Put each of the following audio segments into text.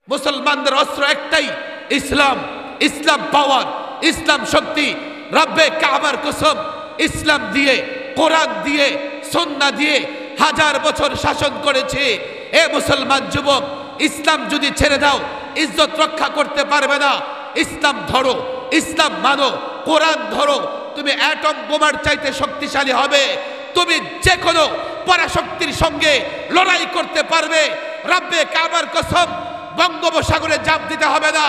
মুসলমানদের অস্ত্র একটাই, ইসলাম। ইসলাম পাওয়ার, ইসলাম শক্তি। রব্বে কাবার কসম, ইসলাম দিয়ে, কোরআন দিয়ে, সুন্নাহ দিয়ে 1000 বছর শাসন করেছে। এ মুসলমান যুবক, ইসলাম যদি ছেড়ে দাও ইজ্জত রক্ষা করতে পারবে না। ইসলাম ধরো, ইসলাম মানো, কোরআন ধরো, তুমি অ্যাটম বোমার চাইতে শক্তিশালী হবে। তুমি যে কোনো পরাশক্তির সঙ্গে লড়াই করতে পারবে। রব্বে কাবার কসম, বঙ্গোপসাগরে জাপ দিতে হবে না,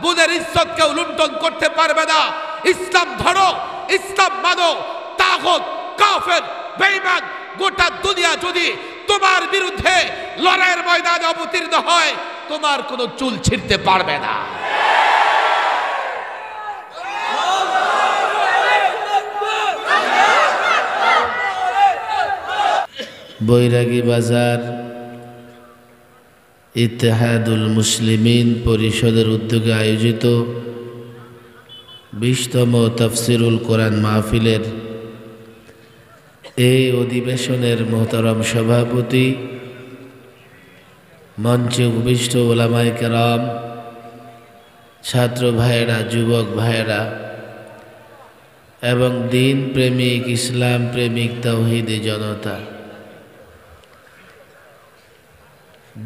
বুনের ইজ্জত কেউ লুণ্ঠন করতে পারবে না। ইসলাম ধরো, ইসলাম মানো। তাগুত, কাফের, বেঈমান গোটা দুনিয়া যদি তোমার বিরুদ্ধে লড়াইয়ের ময়দানে অবতীর্ণ হয়, তোমার কোনো চুল ছিঁড়তে পারবে না। বৈরাগী বাজার ইত্তেহাদুল মুসলিমিন পরিষদের উদ্যোগে আয়োজিত 20তম তাফসিরুল কোরআন মাহফিলের এই অধিবেশনের মোহতারাম সভাপতি, মঞ্চে উপবিষ্ট ওলামায়ে কেরাম, ছাত্র ভাইয়েরা, যুবক ভাইয়েরা এবং দিন প্রেমিক, ইসলাম প্রেমিক তাওহীদি জনতা,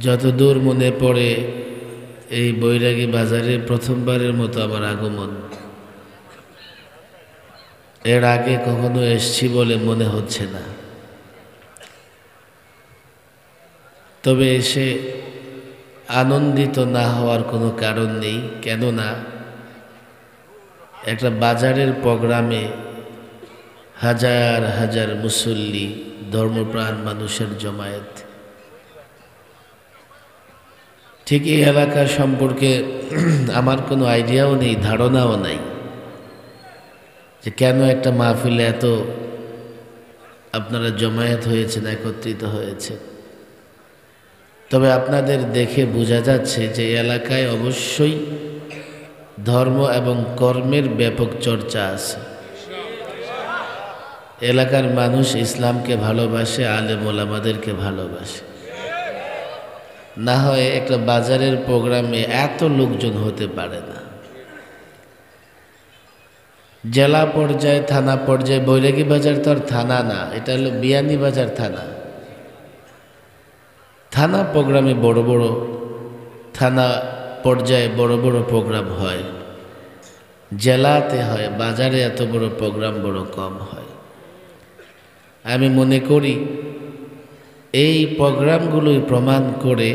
যতদূর মনে পড়ে এই বৈরাগী বাজারে প্রথমবারের মতো আমার আগমন। এর আগে কখনো এসছি বলে মনে হচ্ছে না, তবে এসে আনন্দিত না হওয়ার কোনো কারণ নেই। কেননা একটা বাজারের প্রোগ্রামে হাজার হাজার মুসল্লি, ধর্মপ্রাণ মানুষের জমায়েত। ঠিক এই এলাকা সম্পর্কে আমার কোনো আইডিয়াও নেই, ধারণাও নাই যে কেন একটা মাহফিলে এত আপনারা জমায়েত হয়েছেন, একত্রিত হয়েছে। তবে আপনাদের দেখে বোঝা যাচ্ছে যে এলাকায় অবশ্যই ধর্ম এবং কর্মের ব্যাপক চর্চা আছে। এলাকার মানুষ ইসলামকে ভালোবাসে, আলেম ওলামাদেরকে ভালোবাসে। না হয় একটা বাজারের প্রোগ্রামে এত লোকজন হতে পারে না। জেলা পর্যায়ে, থানা পর্যায়ে, বৈরাগী বাজার তো আর থানা না, এটা হলো বিয়ানীবাজার থানা। থানা প্রোগ্রামে বড় বড়, থানা পর্যায়ে বড় বড় প্রোগ্রাম হয়, জেলাতে হয়, বাজারে এত বড় প্রোগ্রাম বড় কম হয়। আমি মনে করি এই প্রোগ্রামগুলোই প্রমাণ করে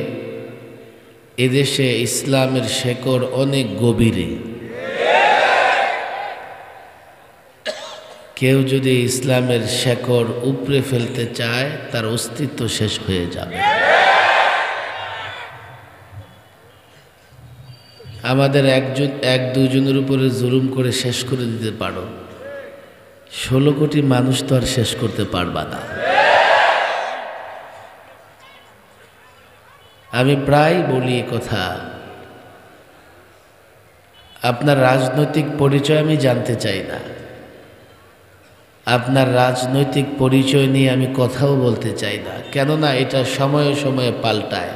এদেশে ইসলামের শেকড় অনেক গভীরে। কেউ যদি ইসলামের শেকড় উপড়ে ফেলতে চায়, তার অস্তিত্ব শেষ হয়ে যাবে। আমাদের এক দুজনের উপরে জুলুম করে শেষ করে দিতে পারো, 16 কোটি মানুষ তো আর শেষ করতে পারবা না। আমি প্রায় বলি কথা, আপনার রাজনৈতিক পরিচয় আমি জানতে চাই না, আপনার রাজনৈতিক পরিচয় নিয়ে আমি কথাও বলতে চাই না। কেননা এটা সময়ে সময়ে পাল্টায়।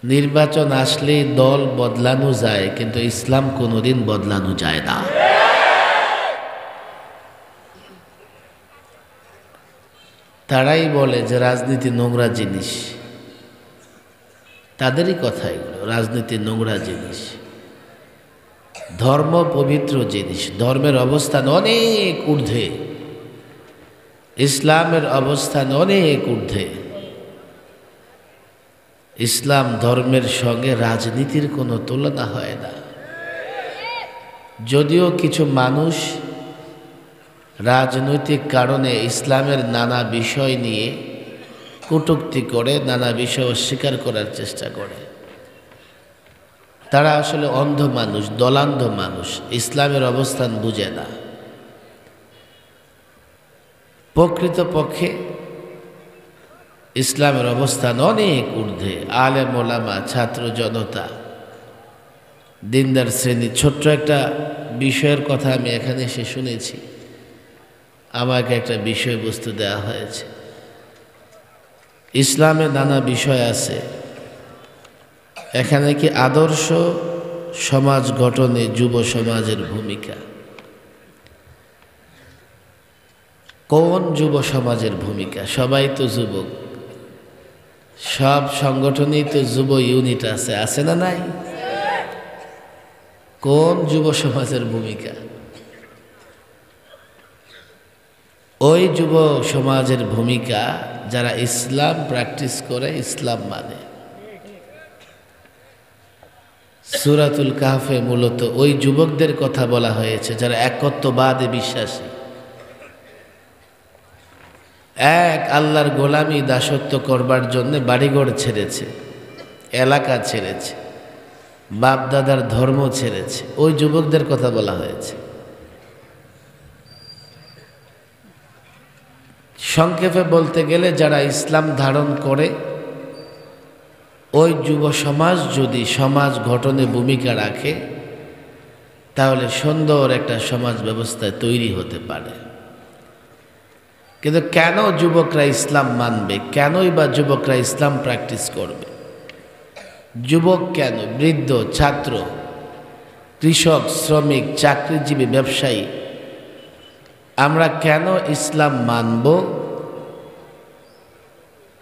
নির্বাচন আসলেই দল বদলানো যায়, কিন্তু ইসলাম কোনোদিন বদলানো যায় না। তারাই বলে যে রাজনীতি নোংরা জিনিস, তাদেরই কথা এগুলো। রাজনীতি নোংরা জিনিস, ধর্ম পবিত্র জিনিস। ধর্মের অবস্থান অনেক ঊর্ধ্বে, ইসলামের অবস্থান অনেক ঊর্ধ্বে। ইসলাম ধর্মের সঙ্গে রাজনীতির কোনো তুলনা হয় না। যদিও কিছু মানুষ রাজনৈতিক কারণে ইসলামের নানা বিষয় নিয়ে কটূক্তি করে, নানা বিষয় অস্বীকার করার চেষ্টা করে, তারা আসলে অন্ধ মানুষ, দলান্ধ মানুষ, ইসলামের অবস্থান বুঝে না। প্রকৃতপক্ষে ইসলামের অবস্থান অনেক ঊর্ধ্বে। আলেম ওলামা, ছাত্র জনতা, দিনদার শ্রেণী। ছোট্ট একটা বিষয়ের কথা আমি এখানে এসে শুনেছি। আমাকে একটা বিষয়বস্তু দেওয়া হয়েছে। ইসলামে নানা বিষয় আছে, এখানে কি আদর্শ সমাজ গঠনে যুব সমাজের ভূমিকা, কোন যুব সমাজের ভূমিকা? সবাই তো যুবক, সব সংগঠনেই তো যুব ইউনিট আছে, আছে না নাই? কোন যুব সমাজের ভূমিকা? ওই যুব সমাজের ভূমিকা যারা ইসলাম প্র্যাকটিস করে, ইসলাম মানে। সূরাতুল কাহফে মূলত ওই যুবকদের কথা বলা হয়েছে যারা একত্ববাদে বিশ্বাসী, এক আল্লাহর গোলামি দাসত্ব করবার জন্য বাড়িঘর ছেড়েছে, এলাকা ছেড়েছে, বাপ দাদার ধর্ম ছেড়েছে, ওই যুবকদের কথা বলা হয়েছে। সংক্ষেপে বলতে গেলে যারা ইসলাম ধারণ করে, ওই যুব সমাজ যদি সমাজ গঠনে ভূমিকা রাখে তাহলে সুন্দর একটা সমাজ ব্যবস্থায় তৈরি হতে পারে। কিন্তু কেন যুবকরা ইসলাম মানবে? কেনই বা যুবকরা ইসলাম প্র্যাকটিস করবে? যুবক কেন, বৃদ্ধ, ছাত্র, কৃষক, শ্রমিক, চাকরিজীবী, ব্যবসায়ী, আমরা কেন ইসলাম মানব?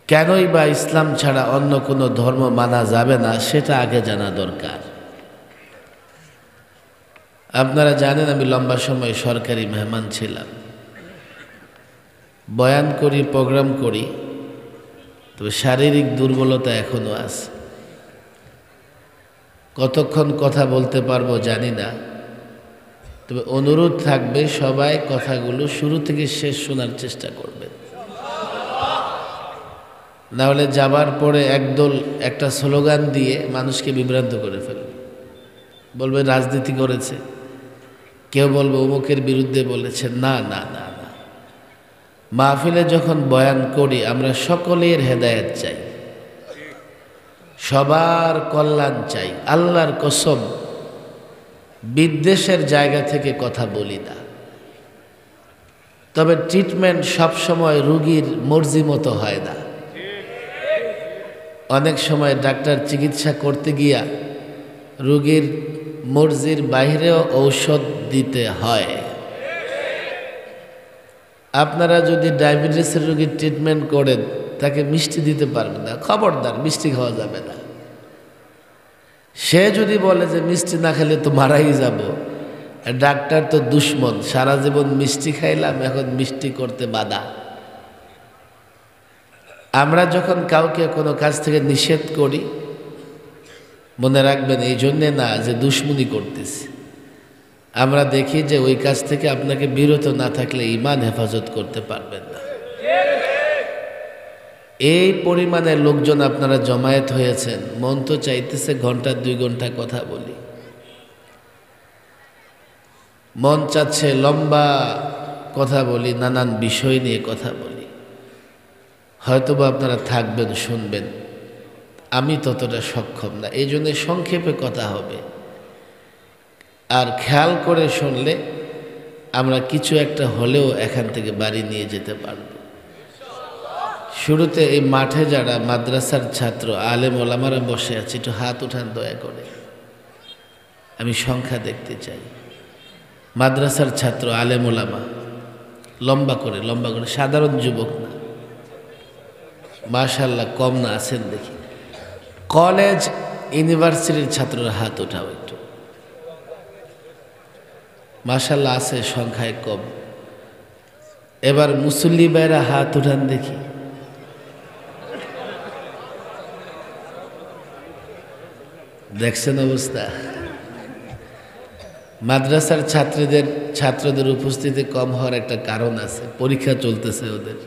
কেনই বা ইসলাম ছাড়া অন্য কোনো ধর্ম মানা যাবে না, সেটা আগে জানা দরকার। আপনারা জানেন আমি লম্বা সময় সরকারি মেহমান ছিলাম, বয়ান করি, প্রোগ্রাম করি, তবে শারীরিক দুর্বলতা এখনো আছে। কতক্ষণ কথা বলতে পারবো জানি না, তবে অনুরোধ থাকবে সবাই কথাগুলো শুরু থেকে শেষ শোনার চেষ্টা করবেন। না হলে যাবার পরে একদল একটা স্লোগান দিয়ে মানুষকে বিভ্রান্ত করে ফেলবে, বলবে রাজনীতি করেছে, কেউ বলবে অমুকের বিরুদ্ধে বলেছে। না না না না, মাহফিলে যখন বয়ান করি আমরা সকলের হেদায়েত চাই, সবার কল্যাণ চাই। আল্লাহর কসম, বিদ্বেষের জায়গা থেকে কথা বলি না। তবে ট্রিটমেন্ট সবসময় রুগীর মর্জি মতো হয় না। অনেক সময় ডাক্তার চিকিৎসা করতে গিয়া রুগীর মর্জির বাইরেও ঔষধ দিতে হয়। আপনারা যদি ডায়াবেটিসের রুগীর ট্রিটমেন্ট করেন, তাকে মিষ্টি দিতে পারবেন না, খবরদার, মিষ্টি খাওয়া যাবে না। সে যদি বলে যে মিষ্টি না খেলে তো মারাই যাব, ডাক্তার তো দুশ্মন, সারা জীবন মিষ্টি খাইলাম, এখন মিষ্টি করতে বাধা। আমরা যখন কাউকে কোনো কাজ থেকে নিষেধ করি, মনে রাখবেন এই জন্যে না যে দুশ্মনী করতেছি, আমরা দেখি যে ওই কাজ থেকে আপনাকে বিরত না থাকলে ঈমান হেফাজত করতে পারবেন না। এই পরিমাণে লোকজন আপনারা জমায়েত হয়েছেন, মন তো চাইতেছে ঘন্টা 2 ঘন্টা কথা বলি, মন চাচ্ছে লম্বা কথা বলি, নানান বিষয় নিয়ে কথা বলি। হয়তোবা আপনারা থাকবেন, শুনবেন, আমি ততটা সক্ষম না, এই জন্যে সংক্ষেপে কথা হবে। আর খেয়াল করে শুনলে আমরা কিছু একটা হলেও এখান থেকে বাড়ি নিয়ে যেতে পারব। শুরুতে এই মাঠে যারা মাদ্রাসার ছাত্র, আলেম ওলামারা বসে আছে, একটু হাত উঠান দয়া করে, আমি সংখ্যা দেখতে চাই। মাদ্রাসার ছাত্র, আলেম ওলামা, লম্বা করে, লম্বা করে, সাধারণ যুবক না, মাশাআল্লাহ, কম না আছেন দেখি। কলেজ ইউনিভার্সিটির ছাত্ররা হাত উঠাও একটু, মাশাআল্লাহ আছে, সংখ্যায় কম। এবার মুসল্লি ভাইরা হাত উঠান দেখি। দেখছেন অবস্থা? মাদ্রাসার ছাত্রদের উপস্থিতি কম হওয়ার একটা কারণ আছে, পরীক্ষা চলতেছে ওদের।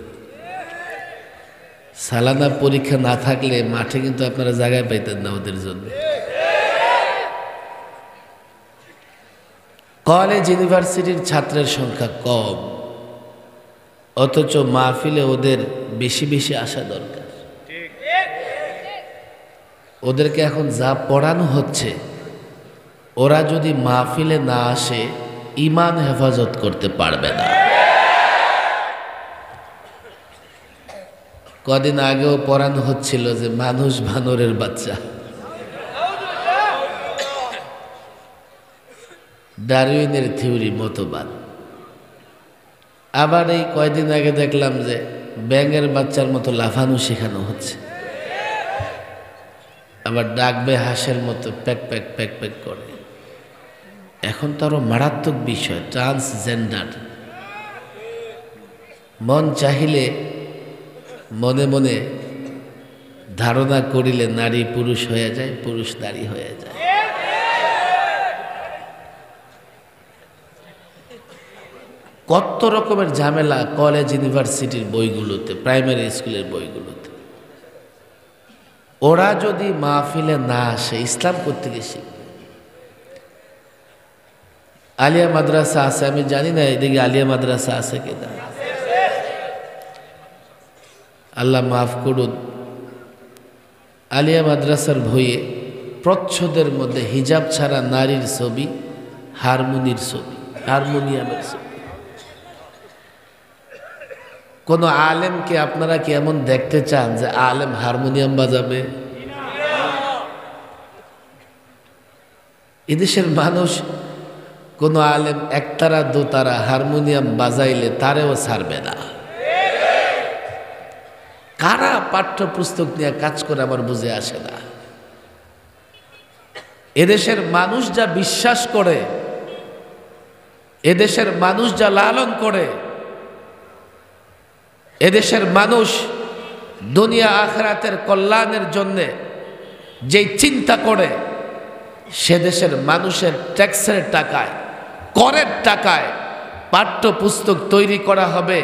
সালানা পরীক্ষা না থাকলে মাঠে কিন্তু আপনারা জায়গায় পাইতেন না ওদের জন্য। কলেজ ইউনিভার্সিটির ছাত্রের সংখ্যা কম, অথচ মাহফিলে ওদের বেশি বেশি আসা দরকার। ওদেরকে এখন যা পড়ানো হচ্ছে, ওরা যদি মাহফিলে না আসে ঈমান হেফাজত করতে পারবে না। কদিন আগেও পড়ানো হচ্ছিল যে মানুষ বানরের বাচ্চা, ডারউইনের থিওরি মতবাদ। আবার এই কয়দিন আগে দেখলাম যে ব্যাঙের বাচ্চার মতো লাফানো শেখানো হচ্ছে, আবার ডাকবে হাঁসের মতো প্যাক প্যাক প্যাক প্যাক করে। এখন তো আরো মারাত্মক বিষয় ট্রান্সজেন্ডার। মন চাহিলে মনে মনে ধারণা করিলে নারী পুরুষ হয়ে যায়, পুরুষ নারী হয়ে যায়। কত রকমের ঝামেলা কলেজ ইউনিভার্সিটির বইগুলোতে, প্রাইমারি স্কুলের বইগুলোতে। ওরা যদি মাহফিলে না আসে ইসলাম করতে গেছে। আলিয়া মাদ্রাসা আছে, আমি জানি না এদিকে আলিয়া মাদ্রাসা আছে কিনা, আল্লাহ মাফ করুন। আলিয়া মাদ্রাসার বইয়ে প্রচ্ছদের মধ্যে হিজাব ছাড়া নারীর ছবি, হারমোনিয়ামের ছবি। কোন আলেমকে আপনারা কি এমন দেখতে চান যে আলেম হারমোনিয়াম বাজাবে? এদেশের মানুষ কোন আলেম একতারা দোতারা হারমোনিয়াম বাজাইলে তারেও ছাড়বে না। কারা পাঠ্যপুস্তক নিয়ে কাজ করে আমার বুঝে আসে না। এদেশের মানুষ যা বিশ্বাস করে, এদেশের মানুষ যা লালন করে, এদেশের মানুষ দুনিয়া আখিরাতের কল্যাণের জন্যে যেই চিন্তা করে, সে দেশের মানুষের ট্যাক্সের টাকায়, করের টাকায় পাঠ্যপুস্তক তৈরি করা হবে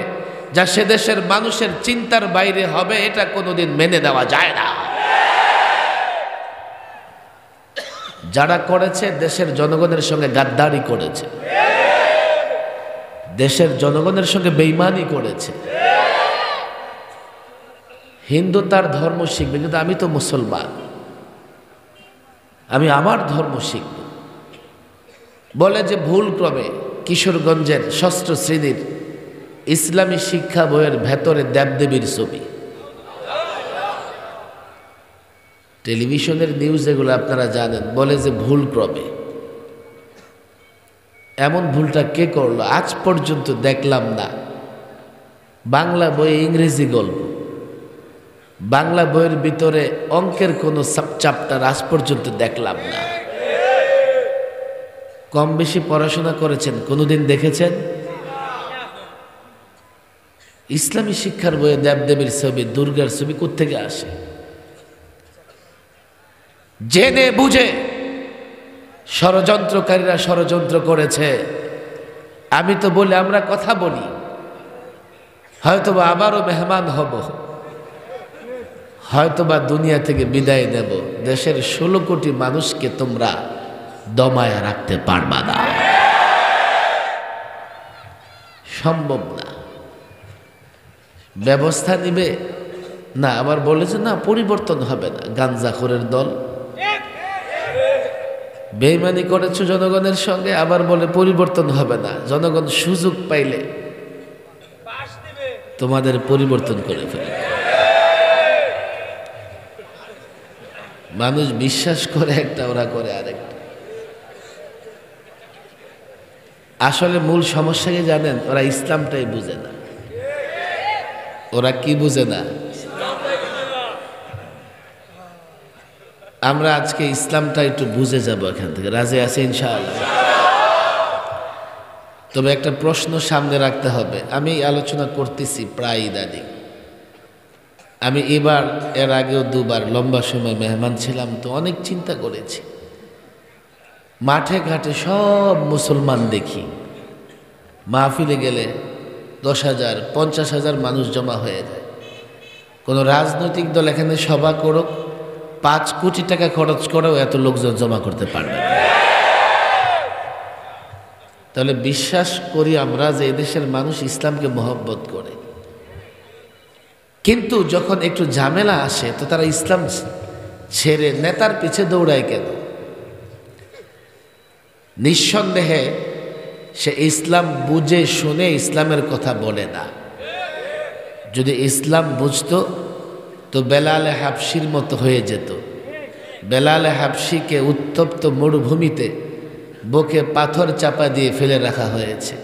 যা সে দেশের মানুষের চিন্তার বাইরে হবে, এটা কোনোদিন মেনে নেওয়া যায় না। যারা করেছে দেশের জনগণের সঙ্গে গাদ্দারি করেছে, দেশের জনগণের সঙ্গে বেঈমানি করেছে। হিন্দু তার ধর্ম শিখবে, কিন্তু আমি তো মুসলমান, আমি আমার ধর্ম শিখব বলে যে ভুল ক্রমে কিশোরগঞ্জের ষষ্ঠ শ্রেণীর ইসলামী শিক্ষা বইয়ের ভেতরে দেবদেবীর ছবি। টেলিভিশনের নিউজ এগুলো আপনারা জানেন, বলে যে ভুল ক্রমে। এমন ভুলটা কে করলো আজ পর্যন্ত দেখলাম না। বাংলা বইয়ে ইংরেজি গল্প, বাংলা বইয়ের ভিতরে অঙ্কের কোনো চ্যাপ্টার আজ পর্যন্ত দেখলাম না। কম বেশি পড়াশোনা করেছেন, কোনোদিন দেখেছেন? ইসলামী শিক্ষার বইয়ে দেবদেবীর ছবি, দুর্গার ছবি কোত্থেকে আসে? জেনে বুঝে ষড়যন্ত্রকারীরা ষড়যন্ত্র করেছে। আমি তো বলি, আমরা কথা বলি, হয়তোবা আবারও মেহমান হব, হয়তোবা দুনিয়া থেকে বিদায় নেব। দেশের 16 কোটি মানুষকে তোমরা দমায় রাখতে পারবা না, সম্ভব না। ব্যবস্থা নিবে না, আবার বলেছে না পরিবর্তন হবে না। গাঞ্জাখোরের দল, বেঈমানি করেছো জনগণের সঙ্গে, আবার বলে পরিবর্তন হবে না। জনগণ সুযোগ পাইলে তোমাদের পরিবর্তন করে ফেলে। মানুষ বিশ্বাস করে একটা, ওরা করে আরেকটা। আসলে মূল সমস্যা কি জানেন? ওরা ইসলামটাই বুঝে না। ওরা কি বুঝে না? আমরা আজকে ইসলামটা একটু বুঝে যাব এখান থেকে, রাজি আছে ইনশাআল্লাহ। তবে একটা প্রশ্ন সামনে রাখতে হবে। আমি আলোচনা করতেছি প্রায় ইদানিং। আমি এবার, এর আগেও দুবার লম্বা সময় মেহমান ছিলাম, তো অনেক চিন্তা করেছি। মাঠে ঘাটে সব মুসলমান দেখি, মাহফিলে গেলে 10,000 50,000 মানুষ জমা হয়ে যায়। কোনো রাজনৈতিক দল এখানে সভা করুক, 5 কোটি টাকা খরচ করেও এত লোকজন জমা করতে পারবে না। তাহলে বিশ্বাস করি আমরা যে এদেশের মানুষ ইসলামকে মহব্বত করে, কিন্তু যখন একটু ঝামেলা আসে তো তারা ইসলাম ছেড়ে নেতার পিছে দৌড়ায় কেন? নিঃসন্দেহে সে ইসলাম বুঝে শুনে ইসলামের কথা বলে না। যদি ইসলাম বুঝতো তো বেলালে হাবশির মতো হয়ে যেত। বেলালে হাবশিকে উত্তপ্ত মরুভূমিতে বুকে পাথর চাপা দিয়ে ফেলে রাখা হয়েছে।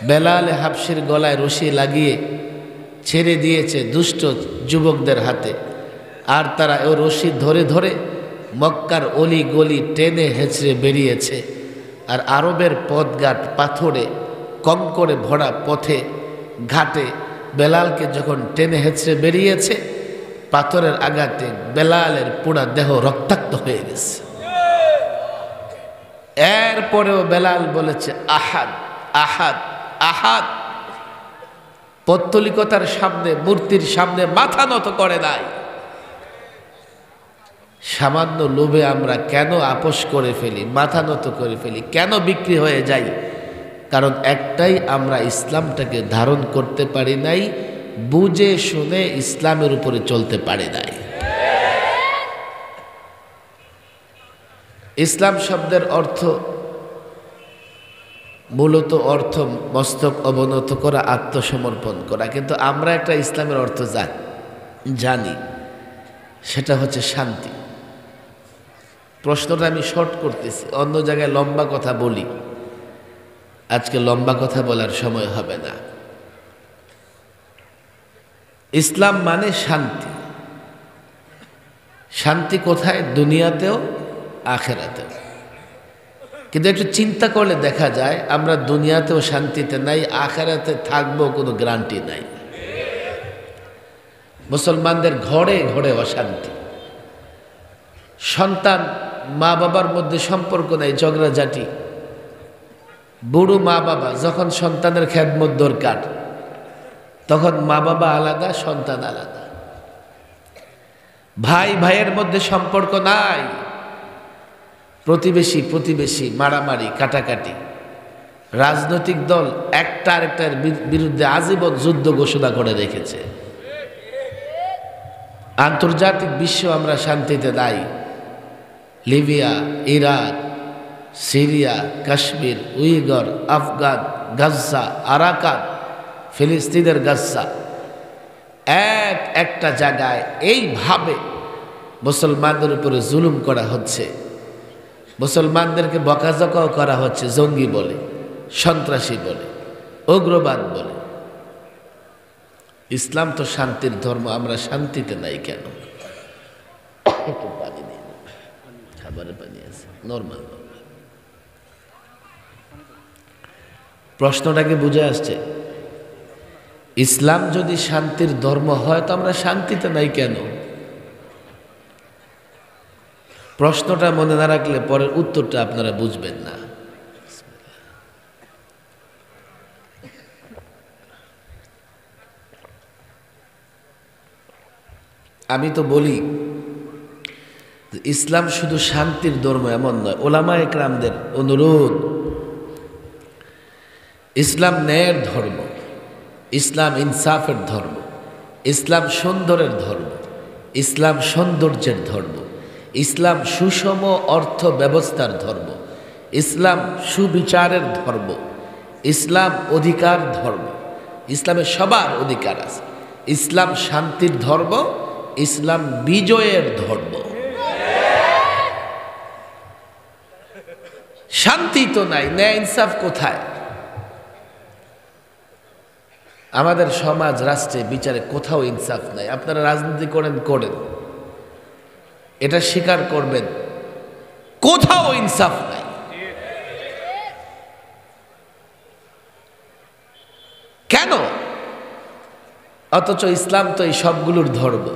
বেলালে হাবশির গলায় রশি লাগিয়ে ছেড়ে দিয়েছে দুষ্ট যুবকদের হাতে, আর তারা ও রশি ধরে ধরে মক্কার অলি গলি টেনে হেঁচড়ে বেরিয়েছে। আর আরবের পথঘাট পাথরে কঙ্করে ভরা পথে ঘাটে বেলালকে যখন টেনে হেঁচড়ে বেরিয়েছে, পাথরের আঘাতে বেলালের পুরা দেহ রক্তাক্ত হয়ে গেছে। এরপরেও বেলাল বলেছে আহাদ আহাদ আহাদ। পৌত্তলিকতার সামনে, মূর্তির সামনে মাথা নত করে নাই। সামান্য লোভে আমরা কেন আপোষ করে ফেলি, মাথা নত করে ফেলি, কেন বিক্রি হয়ে যাই? কারণ একটাই, আমরা ইসলামটাকে ধারণ করতে পারি নাই, বুঝে শুনে ইসলামের উপরে চলতে পারি নাই। ইসলাম শব্দের অর্থ মূলত অর্থ মস্তক অবনত করা, আত্মসমর্পণ করা, কিন্তু আমরা একটা ইসলামের অর্থ জানি, সেটা হচ্ছে শান্তি। প্রশ্নটা আমি শর্ট করতেছি, অন্য জায়গায় লম্বা কথা বলি, আজকে লম্বা কথা বলার সময় হবে না। ইসলাম মানে শান্তি। শান্তি কোথায়? দুনিয়াতেও আখেরাতেও। কিন্তু একটু চিন্তা করলে দেখা যায় আমরা দুনিয়াতেও শান্তিতে নাই, আখেরাতে থাকবো কোনো গ্যারান্টি নাই। মুসলমানদের ঘরে ঘরে অশান্তি, সন্তান মা বাবার মধ্যে সম্পর্ক নাই, ঝগড়াঝাটি। বুড়ো মা বাবা যখন সন্তানের খেদমত দরকার, তখন মা বাবা আলাদা, সন্তান আলাদা। ভাই ভাইয়ের মধ্যে সম্পর্ক নাই, প্রতিবেশী প্রতিবেশী, মারামারি কাটাকাটি। রাজনৈতিক দল একটা আরেকটার বিরুদ্ধে আজীবন যুদ্ধ ঘোষণা করে রেখেছে। আন্তর্জাতিক বিশ্ব আমরা শান্তিতে নাই। Libya, Iraq, Syria, Kashmir, Uyghur, Afghan, Gaza, Arakan, ফিলিস্তিনের গাজ্জা, একটা জায়গায় এইভাবে মুসলমানদের উপরে জুলুম করা হচ্ছে। মুসলমানদেরকে বকাঝকাও করা হচ্ছে, জঙ্গি বলে, সন্ত্রাসী বলে, উগ্রবাদ বলে। ইসলাম তো শান্তির ধর্ম, আমরা শান্তিতে নাই কেন? একটু পানি দিন, খাবারের পানি আছে, নর্মাল। প্রশ্নটাকে বুঝে আসছে? ইসলাম যদি শান্তির ধর্ম হয় তো আমরা শান্তিতে নাই কেন? প্রশ্নটা মনে না রাখলে পরের উত্তরটা আপনারা বুঝবেন না। আমি তো বলি ইসলাম শুধু শান্তির ধর্ম এমন নয়। ওলামা একরামদের অনুরোধ, ইসলাম ন্যায়ের ধর্ম, ইসলাম ইনসাফের ধর্ম, ইসলাম সুন্দরের ধর্ম, ইসলাম সৌন্দর্যের ধর্ম, ইসলাম সুষম অর্থ ব্যবস্থার ধর্ম, ইসলাম সুবিচারের ধর্ম, ইসলাম অধিকার ধর্ম। ইসলামে সবার অধিকার আছে। ইসলাম শান্তির ধর্ম, ইসলাম বিজয়ের ধর্ম। শান্তি তো নাই, ন্যায় ইনসাফ কোথায়? আমাদের সমাজ, রাষ্ট্রে, বিচারে কোথাও ইনসাফ নাই। আপনারা রাজনীতি করেন, এটা স্বীকার করবেন, কোথাও ইনসাফ নাই। কেন? অথচ ইসলাম তো এই সবগুলোর ধর্ম।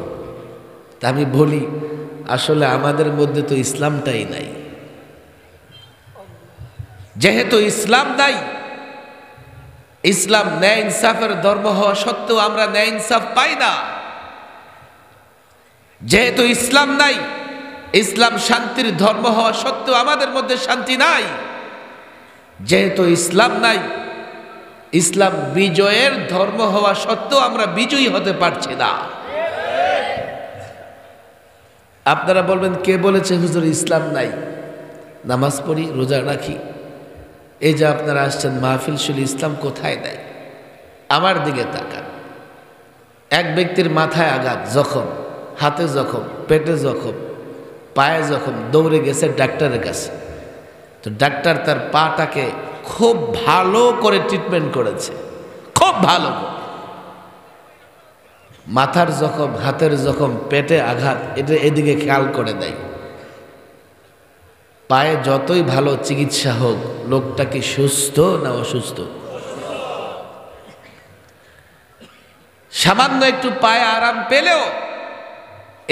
তা আমি বলি আসলে আমাদের মধ্যে তো ইসলামটাই নাই। যেহেতু ইসলাম নাই, ইসলাম ন্যায় ইনসাফের ধর্ম হওয়া সত্ত্বেও আমরা ন্যায় ইনসাফ পাই না। যেহেতু ইসলাম নাই, ইসলাম শান্তির ধর্ম হওয়া সত্ত্বেও আমাদের মধ্যে শান্তি নাই। যেহেতু ইসলাম নাই, ইসলাম বিজয়ের ধর্ম হওয়া সত্ত্বেও আমরা বিজয়ী হতে পারছি না। আপনারা বলবেন কে বলেছে হুজুর ইসলাম নাই? নামাজ পড়ি, রোজা রাখি, এই যে আপনারা আসছেন মাহফিল শুলি, ইসলাম কোথায় নাই? আমার দিকে তাকান। এক ব্যক্তির মাথায় আঘাত, জখম, হাতে জখম, পেটে জখম, পায়ে জখম, দৌড়ে গেছে ডাক্তারের কাছে। তো ডাক্তার তার পাটাকে খুব ভালো করে ট্রিটমেন্ট করেছে, খুব ভালো করে। মাথার জখম, হাতের জখম, পেটে আঘাত, এটা এদিকে খেয়াল করে দেয়। পায়ে যতই ভালো চিকিৎসা হোক, লোকটা কি সুস্থ না অসুস্থ? সামান্য একটু পায়ে আরাম পেলেও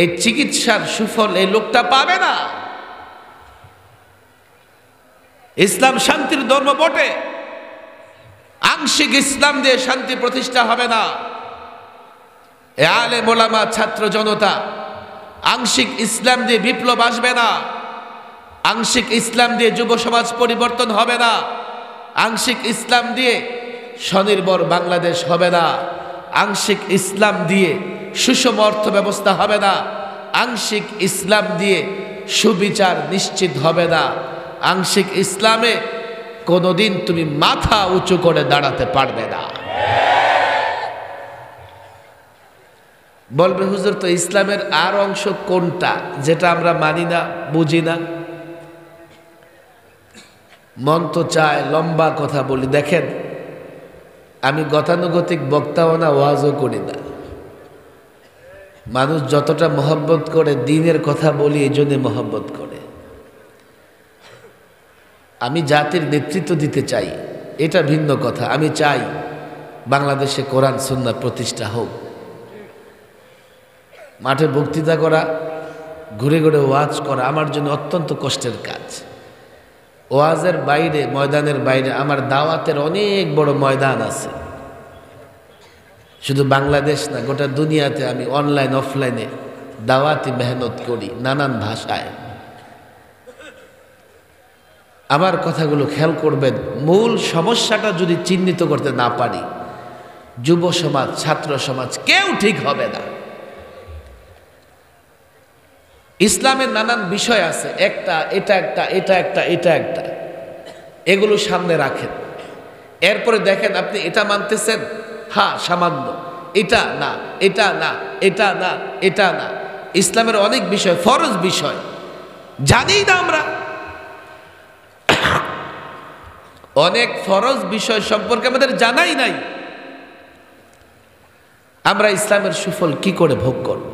এই চিকিৎসার সুফল এই লোকটা পাবে না। ইসলাম শান্তির ধর্ম বটে, আংশিক ইসলাম দিয়ে শান্তি প্রতিষ্ঠা হবে না। এ আলেম ওলামা ছাত্র জনতা, আংশিক ইসলাম দিয়ে বিপ্লব আসবে না, আংশিক ইসলাম দিয়ে যুব সমাজ পরিবর্তন হবে না, আংশিক ইসলাম দিয়ে স্বনির্ভর বাংলাদেশ হবে না, আংশিক ইসলাম দিয়ে সুষম অর্থ ব্যবস্থা হবে না, আংশিক ইসলাম দিয়ে সুবিচার নিশ্চিত হবে না, আংশিক ইসলামে কোনোদিন তুমি মাথা উঁচু করে দাঁড়াতে পারবে না। বলবে হুজুর, তো ইসলামের আর অংশ কোনটা যেটা আমরা মানি না, বুঝি না? মন তো চায় লম্বা কথা বলি। দেখেন, আমি গতানুগতিক বক্তাও না, ওয়াজও করি না। মানুষ যতটা মহব্বত করে দ্বীনের কথা বলি, এই জন্যে মহব্বত করে। আমি জাতির নেতৃত্ব দিতে চাই, এটা ভিন্ন কথা। আমি চাই বাংলাদেশে কোরআন সুন্নাহ প্রতিষ্ঠা হোক। মাঠে বক্তৃতা করা, ঘুরে ঘুরে ওয়াজ করা আমার জন্য অত্যন্ত কষ্টের কাজ। ওয়াজের বাইরে, ময়দানের বাইরে আমার দাওয়াতের অনেক বড় ময়দান আছে। শুধু বাংলাদেশ না, গোটা দুনিয়াতে আমি অনলাইন অফলাইনে দাওয়াতি মেহনত করি, নানান ভাষায়। আমার কথাগুলো খেয়াল করবেন। মূল সমস্যাটা যদি চিহ্নিত করতে না পারি, যুব সমাজ, ছাত্র সমাজ কেউ ঠিক হবে না। ইসলামের নানান বিষয় আছে, এটা একটা, এগুলো সামনে রাখেন। এরপরে দেখেন আপনি এটা মানতেছেন, হ্যাঁ সামান্য, এটা না, এটা না, এটা না, এটা না। ইসলামের অনেক বিষয়, ফরজ বিষয় জানি না আমরা। অনেক ফরজ বিষয় সম্পর্কে আমাদের জানাই নাই। আমরা ইসলামের সুফল কি করে ভোগ করব?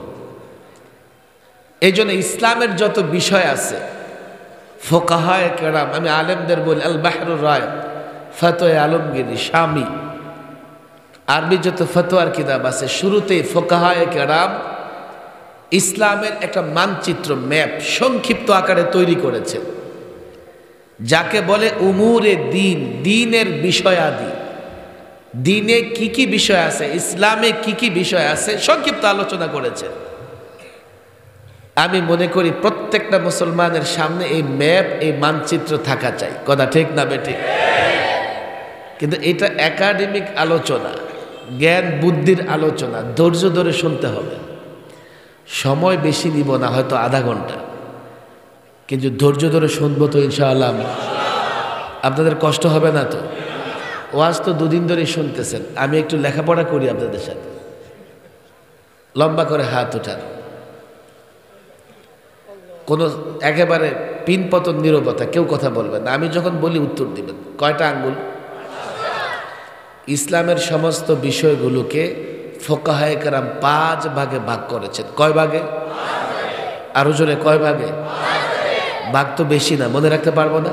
এই জন্য ইসলামের যত বিষয় আছে, ফোকাহায়ে কেরাম, আমি আলেমদের বলি, আল বাহরুর রায়, ফতোয়া আলমগীরি, শামী, আরবি যত ফতোয়ার কিতাব আছে, শুরুতেই ফোকাহায়ে কেরাম ইসলামের একটা মানচিত্র, ম্যাপ সংক্ষিপ্ত আকারে তৈরি করেছেন, যাকে বলে উমুরে দ্বীন, দ্বীনের বিষয়াদি। দ্বীনে কি কি বিষয় আছে, ইসলামে কি কি বিষয় আছে, সংক্ষিপ্ত আলোচনা করেছেন। আমি মনে করি প্রত্যেকটা মুসলমানের সামনে এই ম্যাপ, এই মানচিত্র থাকা চাই। কথা ঠিক না বেটি? কিন্তু এটা একাডেমিক আলোচনা, জ্ঞান বুদ্ধির আলোচনা, ধৈর্য ধরে শুনতে হবে। সময় বেশি নিব না, হয়তো আধা ঘন্টা, কিন্তু ধৈর্য ধরে শুনবো তো ইনশাআল্লাহ। আপনাদের কষ্ট হবে না তো? ওয়াজ তো দুদিন ধরে শুনতেছেন, আমি একটু লেখাপড়া করি আপনাদের সাথে। লম্বা করে হাত উঠান, কোনো একেবারে পিনপতন নীরবতা, কেউ কথা বলবেন না। আমি যখন বলি উত্তর দিবেন। কয়টা আঙ্গুল? ইসলামের সমস্ত বিষয়গুলোকে ফোকাহায়ে কেরাম 5 ভাগে ভাগ করেছেন। কয় ভাগে? আরো জোরে, কয় ভাগে? ভাগ তো বেশি না, মনে রাখতে পারবো না।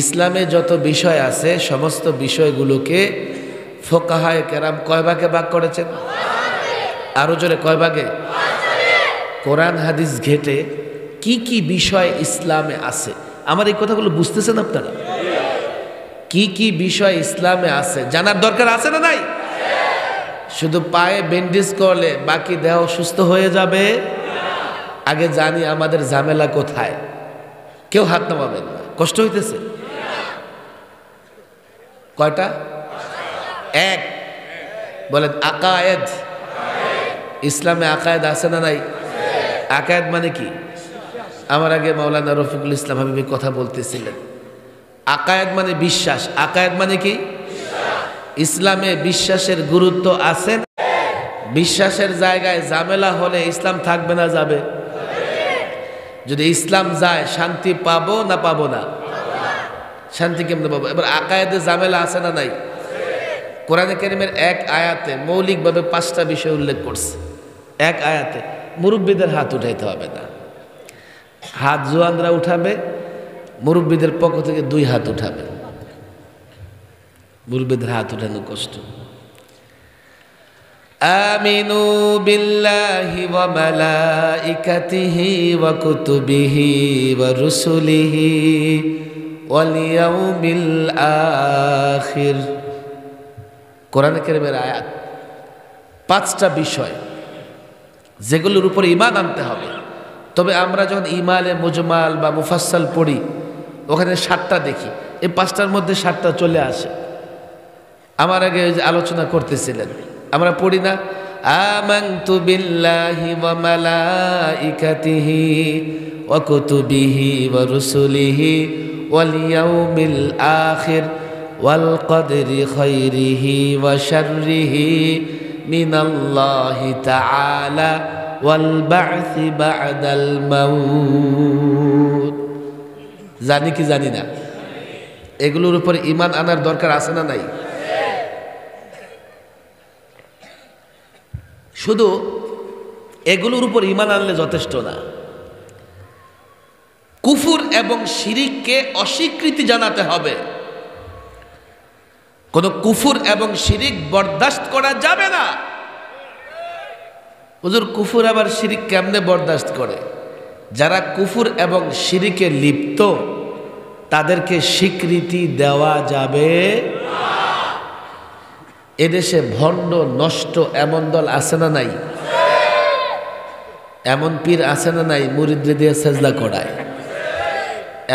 ইসলামে যত বিষয় আছে সমস্ত বিষয়গুলোকে ফোকাহায়ে কেরাম কয় ভাগে ভাগ করেছেন? আরো জোরে, কয় ভাগে? কোরআন হাদিস ঘেটে কি কি বিষয় ইসলামে আছে, আমার এই কথাগুলো বুঝতেছেন আপনারা? কি কি বিষয় ইসলামে আছে জানার দরকার আছে না নাই? শুধু পায়ে ব্যান্ডেজ করলে বাকি দেহ সুস্থ হয়ে যাবে? আগে জানি আমাদের ঝামেলা কোথায়। কেউ হাত নামাবেন না, কষ্ট হইতেছে? কয়টা? 1 বলেন আকায়েদ। ইসলামে আকায়েদ আছে না নাই? আকায়েদ মানে কি? আমার আগে মাওলানা রফিকুল ইসলাম হাবিবি কথা বলতেছিলেন। আকায়েদ মানে বিশ্বাস। আকায়েদ মানে কি? ইসলামে বিশ্বাসের গুরুত্ব আছে, বিশ্বাসের জায়গায় ঝামেলা হলে ইসলাম থাকবে না যাবে? যদি ইসলাম যায় শান্তি পাবো না পাবো না? শান্তি কেমনে পাবো? এবার আকায়েদে ঝামেলা আছে না নাই? কোরআনে কারীমের এক আয়াতে মৌলিকভাবে 5টা বিষয় উল্লেখ করছে। এক আয়াতে মুরব্বীদের হাত উঠাইতে হবে না, হাত জোয়ানরা উঠাবে, মুরব্বীদের পক্ষ থেকে 2 হাত উঠাবে। মুরব্বীদের হাত উঠানো কষ্ট। আমিনু বিল্লাহি ওয়া মালাইকাতিহি ওয়া কুতুবিহি ওয়া রুসুলিহি ওয়াল ইয়াউমিল আখির। কোরআনে কারীমের আয়াত 5টা বিষয় যেগুলোর উপর ঈমান আনতে হবে। তবে আমরা যখন ইমানে মুজমাল বা মুফাসসাল পড়ি ওখানে 7টা দেখি, এই 5টার মধ্যে 7টা চলে আসে। আমার আগে ওই যে আলোচনা করতেছিলেন, আমরা পড়ি না আমানতু বিল্লাহি ওয়া মালাইকাতিহি ওয়া কুতুবিহি ওয়া রুসুলিহি ওয়াল ইয়াউমিল আখির ওয়াল কদরি খাইরিহি ওয়া শাররিহি মিনাল্লাহি তাআলা ওয়াল বা'থি বা'দাল মাউত। জানি কি জানি না? এগুলোর উপর ঈমান আনার দরকার আছে না নাই? শুধু এগুলোর উপর ঈমান আনলে যথেষ্ট না, কুফর এবং শিরিককে অস্বীকৃতি জানাতে হবে। কোন কুফর এবং শিরিক বরদাস্ত করা যাবে না। হুজুর কুফর আবার শিরিক কেমনে বরদাস্ত করে? যারা কুফর এবং শিরিকে লিপ্ত তাদেরকে স্বীকৃতি দেওয়া যাবে না। এদেশে ভণ্ড নষ্ট এমন দল আছে না নাই? এমন পীর আছে না নাই মুরিদরে দিয়ে সেজদা করায়?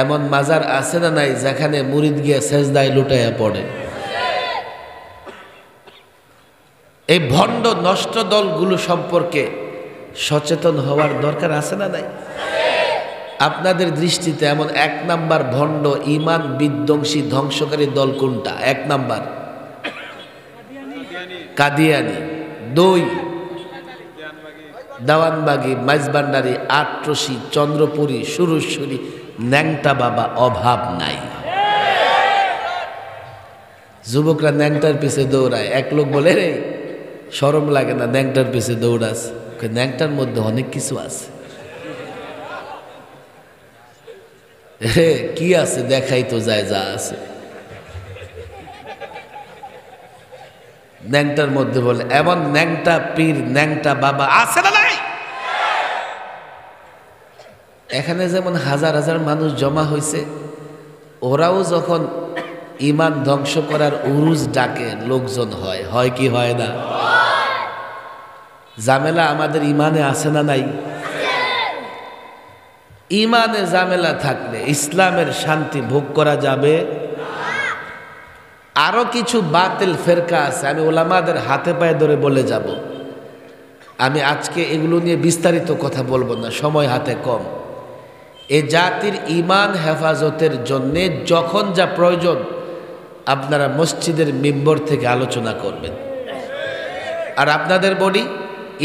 এমন মাজার আছে না নাই যেখানে মুরিদ গিয়ে সেজদায় লুটাইয়া পড়ে? এই ভণ্ড নষ্ট দলগুলো সম্পর্কে সচেতন হওয়ার দরকার আছে না নাই? আপনাদের দৃষ্টিতে এমন 1 নাম্বার ভণ্ড ঈমান বিধ্বংসী ধ্বংসকারী দল কোনটা? 1 নাম্বার কাদিয়ানি, 2 দেওয়ানবাগী, মাইজবান্ডারি, আটরশি, চন্দ্রপুরী, সুরুশ্বরী, ন্যাংটা বাবা, অভাব নাই। যুবকরা ন্যাংটার পিছে দৌড়ায়। এক লোক বলে রে শরম লাগে না ন্যাংটার পিছে দৌড়াস? ন্যাংটার মধ্যে অনেক কিছু আছে। কি আছে দেখাই তো যায় যা আছে। ন্যাংটার মধ্যে বলে এমন ন্যাংটা পীর ন্যাংটা বাবা আছে না নাই? এখানে যেমন হাজার হাজার মানুষ জমা হয়েছে, ওরাও যখন ঈমান ধ্বংস করার উরুজ ডাকে লোকজন হয়, হয় কি হয় না? ঝামেলা আমাদের ঈমানে আছে না নাই? ঈমানে ঝামেলা থাকলে ইসলামের শান্তি ভোগ করা যাবে। আরো কিছু বাতিল ফেরকা আছে, আমি ওলামাদের হাতে পায়ে ধরে বলে যাব। আমি আজকে এগুলো নিয়ে বিস্তারিত কথা বলবো না, সময় হাতে কম। এ জাতির ঈমান হেফাজতের জন্যে যখন যা প্রয়োজন আপনারা মসজিদের মিম্বর থেকে আলোচনা করবেন। আর আপনাদের বলি,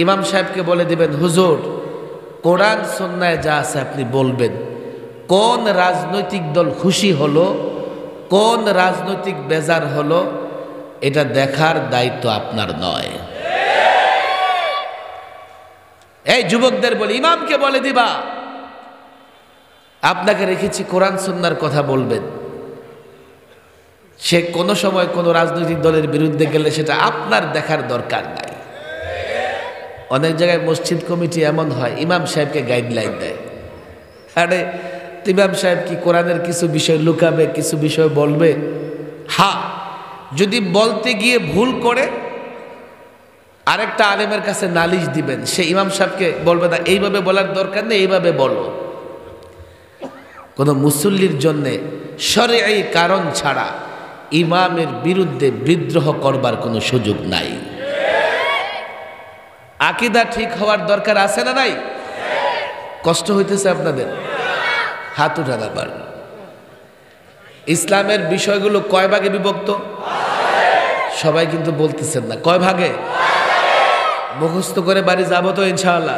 ইমাম সাহেবকে বলে দিবেন হুজুর কোরআন সুন্নায় যা আছে আপনি বলবেন। কোন রাজনৈতিক দল খুশি হলো, কোন রাজনৈতিক বেজার হলো, এটা দেখার দায়িত্ব আপনার নয়। এই যুবকদের বলি, ইমামকে বলে দিবা আপনাকে রেখেছি কোরআন সুন্নাহর কথা বলবেন। সে কোনো সময় কোনো রাজনৈতিক দলের বিরুদ্ধে গেলে সেটা আপনার দেখার দরকার নাই। অনেক জায়গায় মসজিদ কমিটি এমন হয় ইমাম সাহেবকে গাইডলাইন দেয়, আরে ইমাম সাহেব কি কোরআনের কিছু বিষয় লুকাবে, কিছু বিষয় বলবে? হ্যাঁ, যদি বলতে গিয়ে ভুল করে আরেকটা আলেমের কাছে নালিশ দিবেন, সে ইমাম সাহেবকে বলবে না এইভাবে বলার দরকার নেই, এইভাবে বলো। কোনো মুসল্লির জন্যে শরঈ কারণ ছাড়া ইমামের বিরুদ্ধে বিদ্রোহ করবার কোনো সুযোগ নাই। আকীদা ঠিক হওয়ার দরকার আছে না নাই? কষ্ট হইতেছে আপনাদের? হাত উঠাতে পারেন। ইসলামের বিষয়গুলো কয় ভাগে বিভক্ত? সবাই কিন্তু বলতেছেন না। কয় ভাগে? মুখস্থ করে বাড়ি যাবো তো ইনশাআল্লাহ।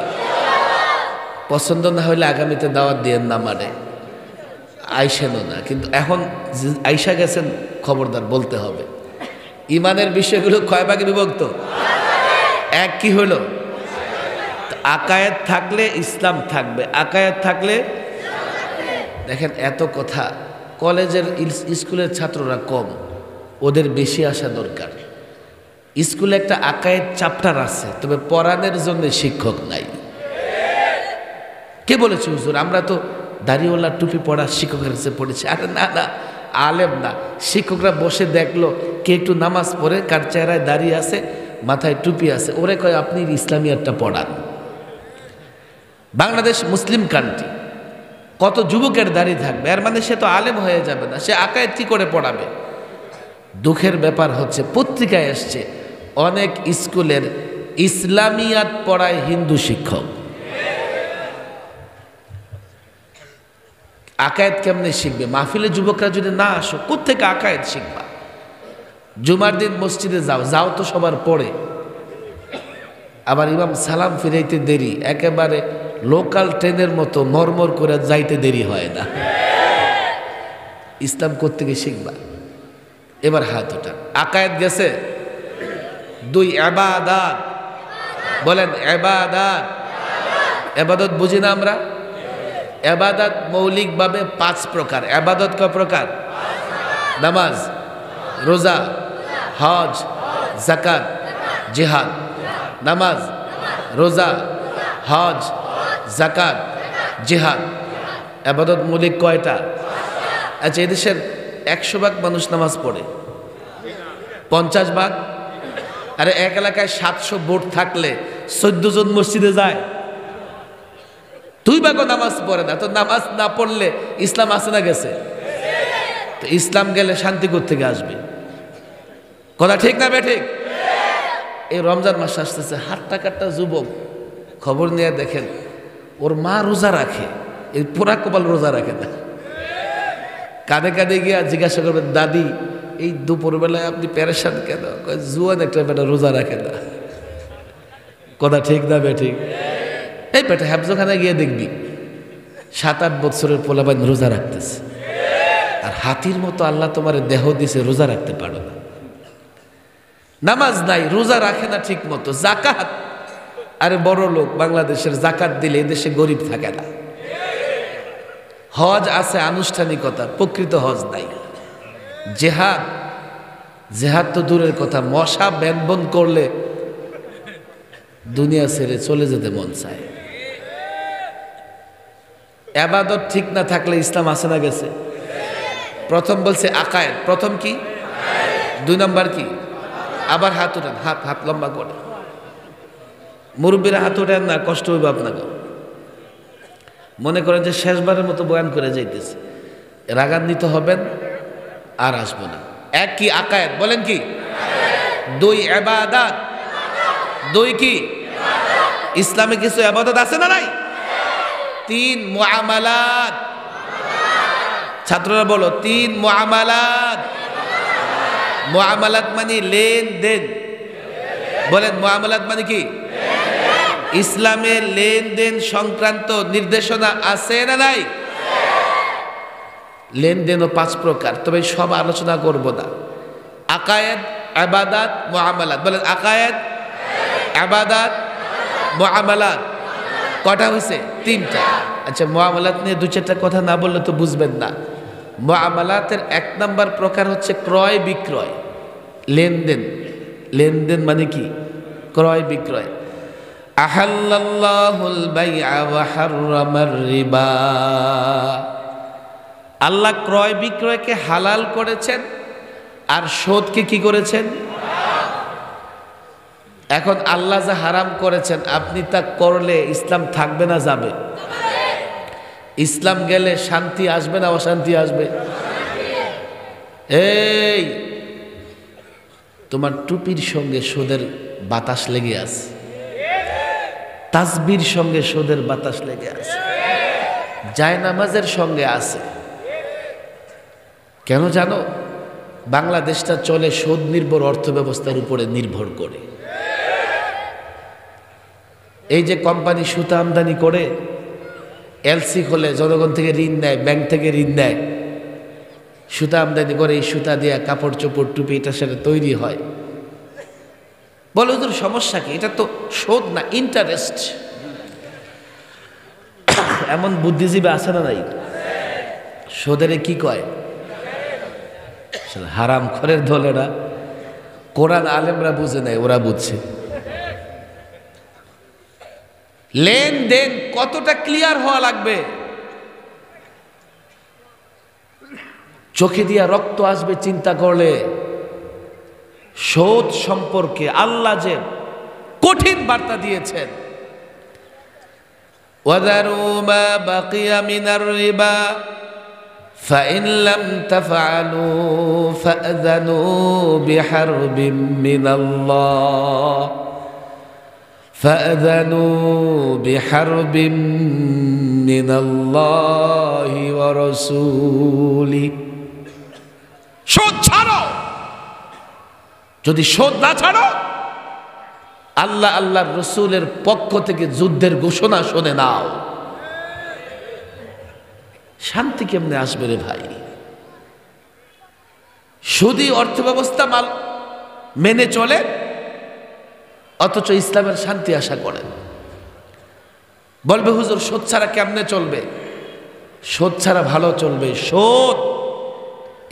পছন্দ না হলে আগামীতে দাওয়াত দিয়েন না, মানে আইসেনও না, কিন্তু এখন আইসা গেছেন খবরদার বলতে হবে। ইমানের বিষয়গুলো কয় ভাগে বিভক্ত? এক কি হলো? আকায়েত থাকলে ইসলাম থাকবে, আকায়েত থাকলে। দেখেন এত কথা, কলেজের স্কুলের ছাত্ররা কম, ওদের বেশি আসা দরকার। স্কুলে একটা আকায়েত চ্যাপ্টার আছে, তবে পড়ানোর জন্য শিক্ষক নাই। কে বলেছে হুজুর আমরা তো দাড়িওয়ালা টুপি পড়া শিক্ষকের কাছে পড়েছি? আরে না না, আলেম না, শিক্ষকরা বসে দেখলো কে একটু নামাজ পড়ে, কার চেহারায় দাঁড়িয়ে আছে, মাথায় টুপি আছে, ওরে কয় আপনি ইসলামিয়াতটা পড়ান। বাংলাদেশ মুসলিম কান্ট্রি, কত যুবকের দাড়ি থাকবে, এর মানে সে তো আলেম হয়ে যাবে না, সে আকায়েত কি করে পড়াবে? দুঃখের ব্যাপার হচ্ছে পত্রিকায় এসছে অনেক স্কুলের ইসলামিয়াত পড়ায় হিন্দু শিক্ষক। আকায়েত কেমনে শিখবে? মাহফিলে যুবকরা যদি না আসো, কোত্থেকে আকায়েত শিখবা? জুমার দিন মসজিদে যাও, যাও তো সবার পড়ে, আবার ইমাম সালাম ফিরাইতে দেরি, একেবারে লোকাল ট্রেনের মতো মরমর করে যাইতে দেরি হয় না। ইসলাম কোত্থেকে শিখবা? এবার হাত ওঠা। আকায়েত গেছে। দুই, ইবাদত। বলেন ইবাদত। ইবাদত বুঝি না আমরা? ইবাদত মৌলিকভাবে 5 প্রকার। ইবাদত কয় প্রকার? নামাজ, রোজা, হজ, যাকাত, জিহাদ। নামাজ, রোজা, হজ, যাকাত, জিহাদ। ইবাদত মৌলিক কয়টা? আচ্ছা, এদেশের 100 ভাগ মানুষ নামাজ পড়ে, 50 ভাগ। আরে এক এলাকায় 700 ভোট থাকলে 14 জন মসজিদে যায়, 2 ভাগও নামাজ পড়ে না। তো নামাজ না পড়লে ইসলাম আসে না গেছে? তো ইসলাম গেলে শান্তি কোত্থেকে আসবে? কথা ঠিক না বেঠিক? এই রমজান মাস আসতেছে, হাট্টা কাট্টা যুবক খবর নিয়ে দেখেন ওর মা রোজা রাখে, এই পুরা কপাল রোজা রাখে না। কাঁধে কাঁধে গিয়া জিজ্ঞাসা করবেন, দাদি এই দুপুরবেলায় আপনি পেরেশান কেন? জুয়ান একটা বেটা রোজা রাখে না। কথা ঠিক না বেঠিক? এই বেটা হেফজখানায় গিয়ে দেখবি 7-8 বছরের পোলাপাইন রোজা রাখতেছে, আর হাতির মতো আল্লাহ তোমার দেহ দিছে, রোজা রাখতে পারো না। নামাজ নাই, রোজা রাখে না ঠিক মতো। যাকাত, আরে বড় লোক বাংলাদেশের, যাকাত দিলে এদেশে গরিব থাকে না। হজ আছে আনুষ্ঠানিকতা, প্রকৃত হজ নাই। জেহাদ, জেহাদ তো দূরের কথা, মশা ব্যনবন করলে দুনিয়া ছেড়ে চলে যেতে মন চায়। ইবাদত ঠিক না থাকলে ইসলাম আসে না গেছে? প্রথম বলছে আকায়েত, প্রথম কি? 2 নম্বর কি? আবার হাত উঠান, হাত হাত লম্বা করে। মুরব্বীরা হাত উঠেন না, কষ্ট হইব আপনাকে। মনে করেন যে শেষবারের মতো বয়ান করে যাইতেছে, রাগান্বিত হবেন আর আসবো না। এক কি? আকায়েত। বলেন কি? 2 ইবাদত। 2 কি? ইসলামে কিছু ইবাদত আছে না নাই? 3 মুআমালাত। ছাত্ররা বলো, 3 মুআমালাত। মুআমালাত মানে লেনদেন। বলেন মুআমালাত মানে কি? ইসলামে লেনদেন সংক্রান্ত নির্দেশনা আছে না নাই? লেনদেনও 5 প্রকার, তবে সব আলোচনা করব না। আকায়েদ, ইবাদত, মুআমালাত। বলেন আকায়েদ, ইবাদত, মুআমালাত। কটা হয়েছে? 3টা। আচ্ছা, মুআমালাত নিয়ে 2-4টা কথা না বললে তো বুঝবেন না। মুআমালাতের 1 নম্বর প্রকার হচ্ছে ক্রয় বিক্রয়, লেনদেন। লেনদেন মানে কি? ক্রয় বিক্রয়। আহাল্লাল্লাহুল বাইআ ওয়া হাররামার রিবা। আল্লাহ ক্রয় বিক্রয়কে হালাল করেছেন, আর সুদকে কি করেছেন? এখন আল্লাহ যা হারাম করেছেন, আপনি তা করলে ইসলাম থাকবে না যাবে? ইসলাম গেলে শান্তি আসবে না অশান্তি আসবে? এই তোমার টুপির সঙ্গে সুদের বাতাস লেগে আছে, তাসবির সঙ্গে সুদের বাতাস লেগে আছে, জায়নামাজের সঙ্গে আছে। কেন জানো? বাংলাদেশটা চলে সুদ নির্ভর অর্থ ব্যবস্থার উপরে নির্ভর করে। এই যে কোম্পানি সুতা আমদানি করে এলসি খোলে, জনগণ থেকে ঋণ নেয়, ব্যাংক থেকে ঋণ নেয়, সুতা আমদানি করে, এই সুতা দিয়ে কাপড় চোপড় টুপি এটা সেটা তৈরি হয়। বলে ওদের সমস্যা কি? এটা তো শোধ না, ইন্টারেস্ট। এমন বুদ্ধিজীবী আছে না নাই? শোধেরে কি কয়? হারাম খোরের দলেরা। কোরআন আলেমরা বুঝে নাই, ওরা বুঝছে। লেনদেন কতটা ক্লিয়ার হওয়া লাগবে, চোখে দিয়া রক্ত আসবে চিন্তা করলে। সুদ সম্পর্কে আল্লাহ যে কঠিন বার্তা দিয়েছেন, ওয়াদারু মা বাকিয়া মিনার রিবা ফাইন লাম তাফআলু ফাআযানু বিহারবিম মিনাল্লাহ فأذنوا بحرب من الله ورسوله। শোধ ছাড়ো, যদি শোধ না ছাড়ো আল্লাহ আল্লাহর রসুলের পক্ষ থেকে যুদ্ধের ঘোষণা শুনে নাও। শান্তি কেমনে আসবে রে ভাই? সুদী অর্থ ব্যবস্থা মাল মেনে চলে, অথচ ইসলামের শান্তি আশা করেন। বলবে হুজুর সুদ ছাড়া কেমনে চলবে? সুদ ছাড়া ভালো চলবে। সুদ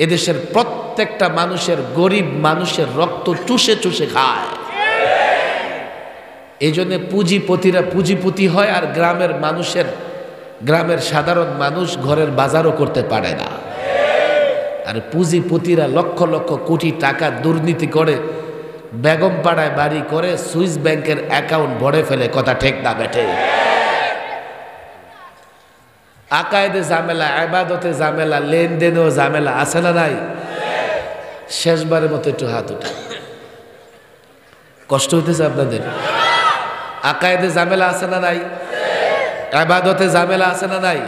এদেশের প্রত্যেকটা মানুষের, গরিব মানুষের রক্ত চুষে চুষে খায়। এই জন্য পুঁজিপতিরা পুঁজিপতি হয়, আর গ্রামের মানুষের, গ্রামের সাধারণ মানুষ ঘরের বাজারও করতে পারে না। আর পুঁজিপতিরা লক্ষ লক্ষ কোটি টাকা দুর্নীতি করে, বেগম পাড়ায় বাড়ি করে, সুইস ব্যাংকের অ্যাকাউন্ট ভরে ফেলে। কথা ঠিক না বেঠে? আকায়েদে ঝামেলা, ইবাদতে ঝামেলা, লেনদেনেও ঝামেলা, আছে না নাই? শেষবারের মতো একটু হাত উঠা। কষ্ট হইতেছে আপনাদের? আকায়েদে ঝামেলা আছে না নাই? ইবাদতে ঝামেলা আছে না নাই?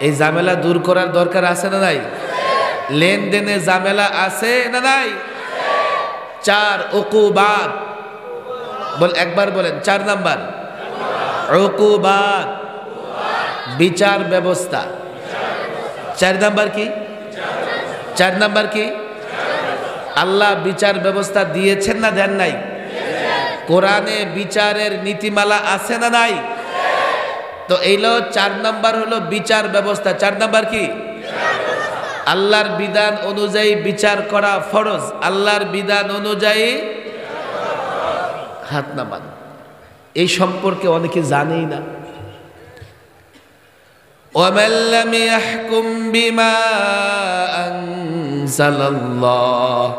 এই ঝামেলা দূর করার দরকার আছে না নাই? লেনদেনে ঝামেলা আছে না নাই? 4 উকুবাত বল, একবার বলেন। 4 নাম্বার উকুবাত, বিচার ব্যবস্থা। 4 নাম্বার কি? 4 নাম্বার কি? আল্লাহ বিচার ব্যবস্থা দিয়েছেন না দেন নাই? কোরআনে বিচারের নীতিমালা আছে না নাই? তো এইলো 4 নাম্বার হলো বিচার ব্যবস্থা। 4 নাম্বার কি? আল্লাহর বিধান অনুযায়ী বিচার করা ফরজ। আল্লাহর বিধান অনুযায়ী হাত নামান। এই সম্পর্কে অনেকে জানেই না। ওয়ামান লাম ইয়াহকুম বিমা আনজালাল্লাহ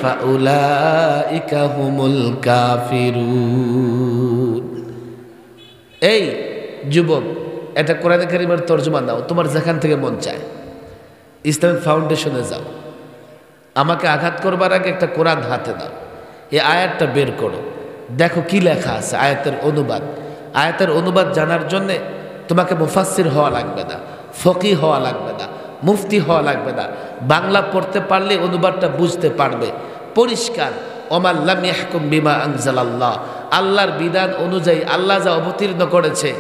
ফাউলাইকা হুমুল কাফিরুন। এই যুবক, এটা কোরআনে কারীমের তরজমা দাও, তোমার যেখান থেকে মন চায়। ইসলামিক ফাউন্ডেশনে যাও, আমাকে আঘাত করবার আগে একটা কোরআন হাতে দাও, এই আয়াতটা বের করো, দেখো কি লেখা আছে। আয়াতের অনুবাদ, আয়াতের অনুবাদ জানার জন্যে তোমাকে মুফাসসির হওয়া লাগবে না, ফকিহ হওয়া লাগবে না, মুফতি হওয়া লাগবে না। বাংলা পড়তে পারলে অনুবাদটা বুঝতে পারবে পরিষ্কার। ওমা লাম ইয়াহকুম বিমা আনজালাল্লাহ, আল্লাহর বিধান অনুযায়ী আল্লাহ যা অবতীর্ণ করেছে,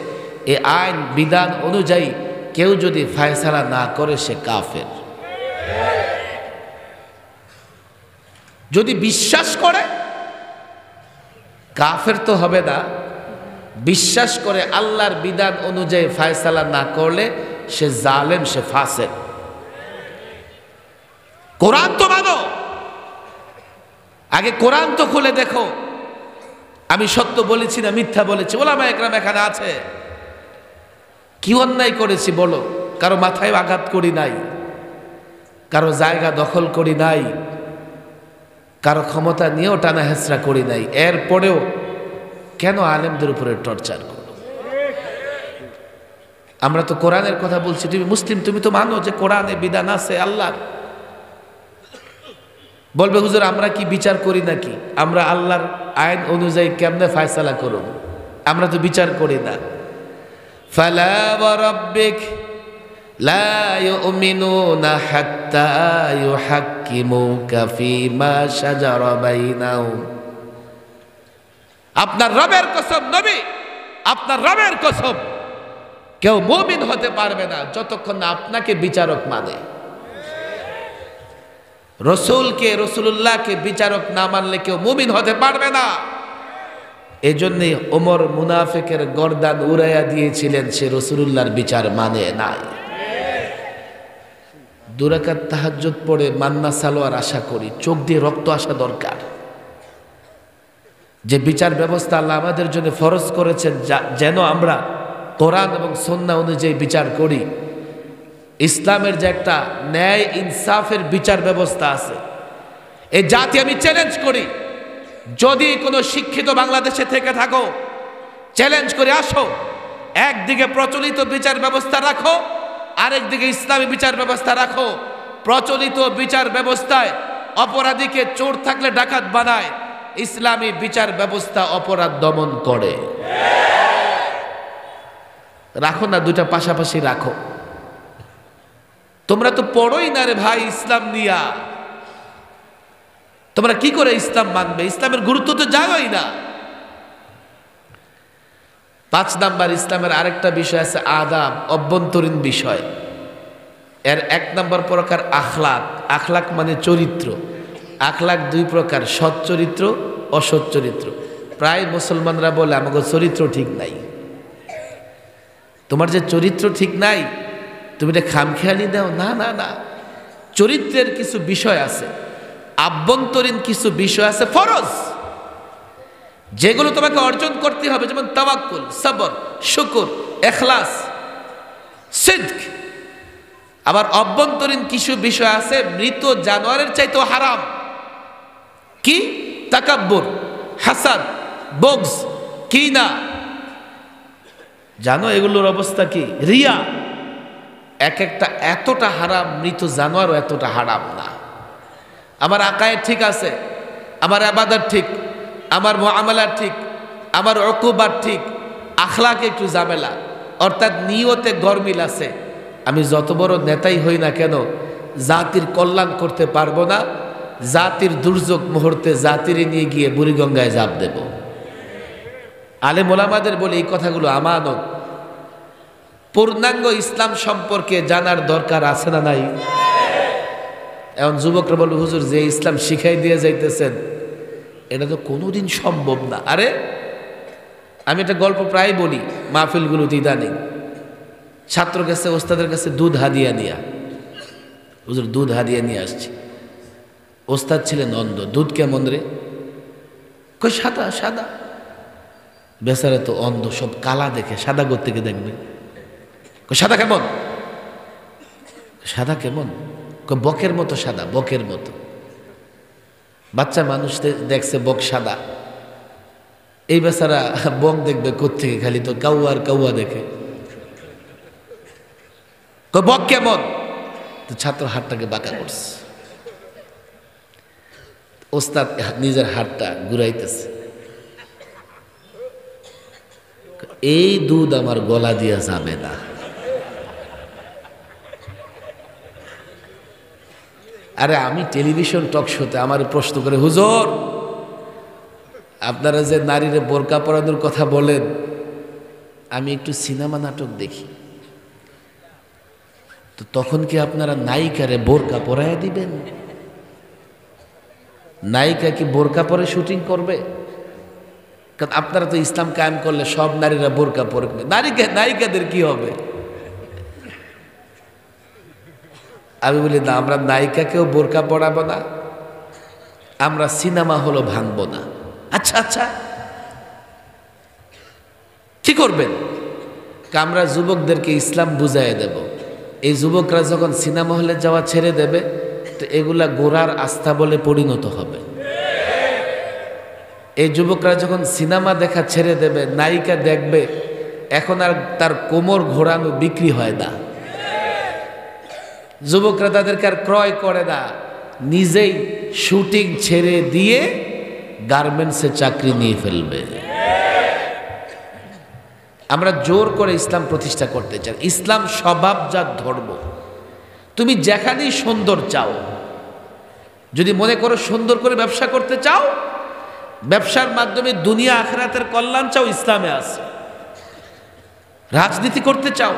এই আইন বিধান অনুযায়ী কেউ যদি ফায়সালা না করে সে কাফের। যদি বিশ্বাস করে, কাফের তো হবে না, বিশ্বাস করে আল্লাহর বিধান অনুযায়ী ফায়সালা না করলে সে জালেম, সে ফাসেক। কোরআন তো মানো, আগে কোরআন তো খুলে দেখো আমি সত্য বলেছি না মিথ্যা বলেছি। ওলামা একরাম এখানে আছে, কি অন্যায় করেছি বলো? কারো মাথায় আঘাত করি নাই, কারো জায়গা দখল করি নাই, কারো ক্ষমতা নিয়েও টানা হেঁচড়া করি নাই। এরপরেও কেন আলেমদের উপরে টর্চার করো? আমরা তো কোরআনের কথা বলছি। তুমি মুসলিম, তুমি তো মানো যে কোরআনে বিধান আছে আল্লাহর। বলবে হুজুর আমরা কি বিচার করি নাকি? আমরা আল্লাহর আইন অনুযায়ী কেমনে ফায়সালা করব? আমরা তো বিচার করি না। ফালা ওয়ারাব্বিক লা ইউমিনুনা হাত্তা ইউহাক্কিমুকা ফীমা শাজারা বাইনাহুম আপনার রবের কসম নবী, আপনার রবের কসম, কেউ মুমিন হতে পারবে না যতক্ষণ না আপনাকে বিচারক মানে। রসুলকে, রসুলুল্লাহকে বিচারক না মানলে কেউ মুমিন হতে পারবে না। এই জন্যে ওমর মুনাফিকের গর্দান উড়াইয়া দিয়েছিলেন, সে রসুলুল্লাহর বিচার মানে নাই। দুরাকাত তাহাজ্জুদ পড়ে মান্না সালোয়ার আশা করি, চোখ দিয়ে রক্ত আসা দরকার। যে বিচার ব্যবস্থা আল্লাহ আমাদের জন্য ফরজ করেছেন, যেন আমরা কোরআন এবং সুন্নাহ অনুযায়ী বিচার করি। ইসলামের যে একটা ন্যায় ইনসাফের বিচার ব্যবস্থা আছে, এই জাতি আমি চ্যালেঞ্জ করি, যদি কোনো শিক্ষিত বাংলাদেশে থেকে থাকো, চ্যালেঞ্জ করে আসো, একদিকে প্রচলিত বিচার ব্যবস্থা রাখো, আরেকদিকে ইসলামী বিচার ব্যবস্থা রাখো। প্রচলিত বিচার ব্যবস্থায় অপরাধীকে চোর থাকলে ডাকাত বানায়, ইসলামী বিচার ব্যবস্থা অপরাধ দমন করে। রাখো না, দুইটা পাশাপাশি রাখো। তোমরা তো পড়োই না রে ভাই ইসলাম নিয়া, তোমরা কি করে ইসলাম মানবে? ইসলামের গুরুত্ব তো জানোই না। 5 নাম্বার ইসলামের আরেকটা বিষয় আছে আদাব, অভ্যন্তরীণ বিষয়। এর 1 নাম্বার প্রকার আখলাক। আখলাক মানে চরিত্র। আখলাক 2 প্রকার, সৎ চরিত্র, অসৎ চরিত্র। প্রায় মুসলমানরা বলে আমাকে চরিত্র ঠিক নাই। তোমার যে চরিত্র ঠিক নাই, তুমি এটা খামখেয়ালি দাও না। না না, চরিত্রের কিছু বিষয় আছে, আভ্যন্তরীণ কিছু বিষয় আছে ফরজ, যেগুলো তোমাকে অর্জন করতে হবে, যেমন তাওয়াক্কুল, সবর, শুকর, ইখলাস, সিদক। আবার অভ্যন্তরীণ কিছু বিষয় আছে মৃত জানোয়ারের চাইতেও হারাম। কি? তাকাব্বুর, হাসাদ, বগজ, কিনা। জানো এগুলোর অবস্থা কি? রিয়া। এক একটা এতটা হারাম, মৃত জানোয়ারও এতটা হারাম না। আমার আকায়েদ ঠিক আছে, আমার ইবাদত ঠিক, আমার মুআমালা ঠিক, আমার উকুবাত ঠিক, আখলাকে একটু ঝামেলা, অর্থাৎ নিয়তে গরমিল আছে। আমি যত বড় নেতাই হই না কেন, জাতির কল্যাণ করতে পারবো না। জাতির দুর্যোগ মুহূর্তে জাতিরে নিয়ে গিয়ে বুড়িগঙ্গায় জাপ দেব। আলেম ওলামাদের বলে এই কথাগুলো আমানত। পূর্ণাঙ্গ ইসলাম সম্পর্কে জানার দরকার আছে না নাই? এখন যুবকরা বলবে হুজুর যে ইসলাম শিখাই দিয়ে যাইতেছেন, এটা তো কোনোদিন সম্ভব না। আরে আমি একটা গল্প প্রায় বলি মাহফিলগুলোতে ইদানিং। ছাত্র কাছে ওস্তাদের কাছে দুধ হাদিয়া নিয়া, হুজুর দুধ হাদিয়া নিয়ে আসছি। ওস্তাদ ছিলেন অন্ধ। দুধ কেমন রে? কই সাদা সাদা। বেচারা তো অন্ধ, সব কালা দেখে, সাদা করতে গিয়ে দেখবে। সাদা কেমন? সাদা কেমন? বকের মতো সাদা, বকের মতো। বাচ্চা মানুষ দেখছে বক সাদা, এই বেচারা বক দেখবে কোত্থেকে? খালি তো কাউয়া আর কাউয়া দেখে। বক কেমন? তো ছাত্র হাতটাকে বাঁকা করছে। ওস্তাদ নিজের হাতটা ঘুরাইতেছে। এই দুধ আমার গলা দিয়া যাবে না। আরে আমি টেলিভিশন টক শোতে আমার প্রশ্ন করে, হুজুর আপনারা যে নারীরে বোরকা পরানোর কথা বলেন, আমি একটু সিনেমা নাটক দেখি, তো তখন কি আপনারা নায়িকারে বোরকা পরাইয়া দিবেন? নায়িকা কি বোরকা পরে শুটিং করবে? কারণ আপনারা তো ইসলাম কায়েম করলে সব নারীরা বোরকা পরবে, নায়িকাদের কি হবে? আমি বলি না, আমরা নায়িকাকেও বোরকা পরাবো না, আমরা সিনেমা হলো ভাঙবো না। আচ্ছা আচ্ছা, কি করবেন? আমরা যুবকদেরকে ইসলাম বুঝাইয়ে দেব। এই যুবকরা যখন সিনেমা হলে যাওয়া ছেড়ে দেবে, তো এগুলা গোড়ার আস্থা বলে পরিণত হবে। এই যুবকরা যখন সিনেমা দেখা ছেড়ে দেবে, নায়িকা দেখবে, এখন আর তার কোমর ঘোরানো বিক্রি হয় না। যুবকরা তাদেরকে আর ক্রয় করে না, নিজেই শুটিং ছেড়ে দিয়ে গার্মেন্টসে চাকরি নিয়ে ফেলবে। আমরা জোর করে ইসলাম প্রতিষ্ঠা করতে চাই। ইসলাম স্বভাবজাত ধর্ম। তুমি যেখানেই সুন্দর চাও, যদি মনে করো সুন্দর করে ব্যবসা করতে চাও, ব্যবসার মাধ্যমে দুনিয়া আখিরাতের কল্যাণ চাও, ইসলামে আছে। রাজনীতি করতে চাও,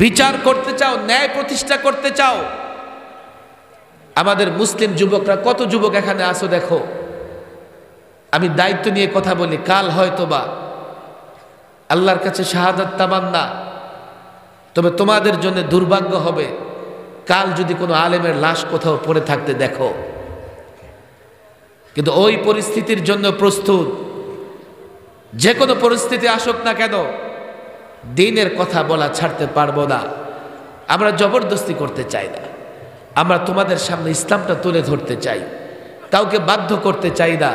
বিচার করতে চাও, ন্যায় প্রতিষ্ঠা করতে চাও। আমাদের মুসলিম যুবকরা, কত যুবক এখানে আসো দেখো, আমি দায়িত্ব নিয়ে কথা বলি, কাল হয়তোবা আল্লাহর কাছে শাহাদাত তামান্না, তবে তোমাদের জন্য দুর্ভাগ্য হবে কাল যদি কোনো আলেমের লাশ কোথাও পড়ে থাকতে দেখো। কিন্তু ওই পরিস্থিতির জন্য প্রস্তুত, যে কোনো পরিস্থিতি আসুক না কেন দ্বীনের কথা বলা ছাড়তে পারবো না। আমরা জবরদস্তি করতে চাই না, আমরা তোমাদের সামনে ইসলামটা তুলে ধরতে চাই, কাউকে বাধ্য করতে চাই না।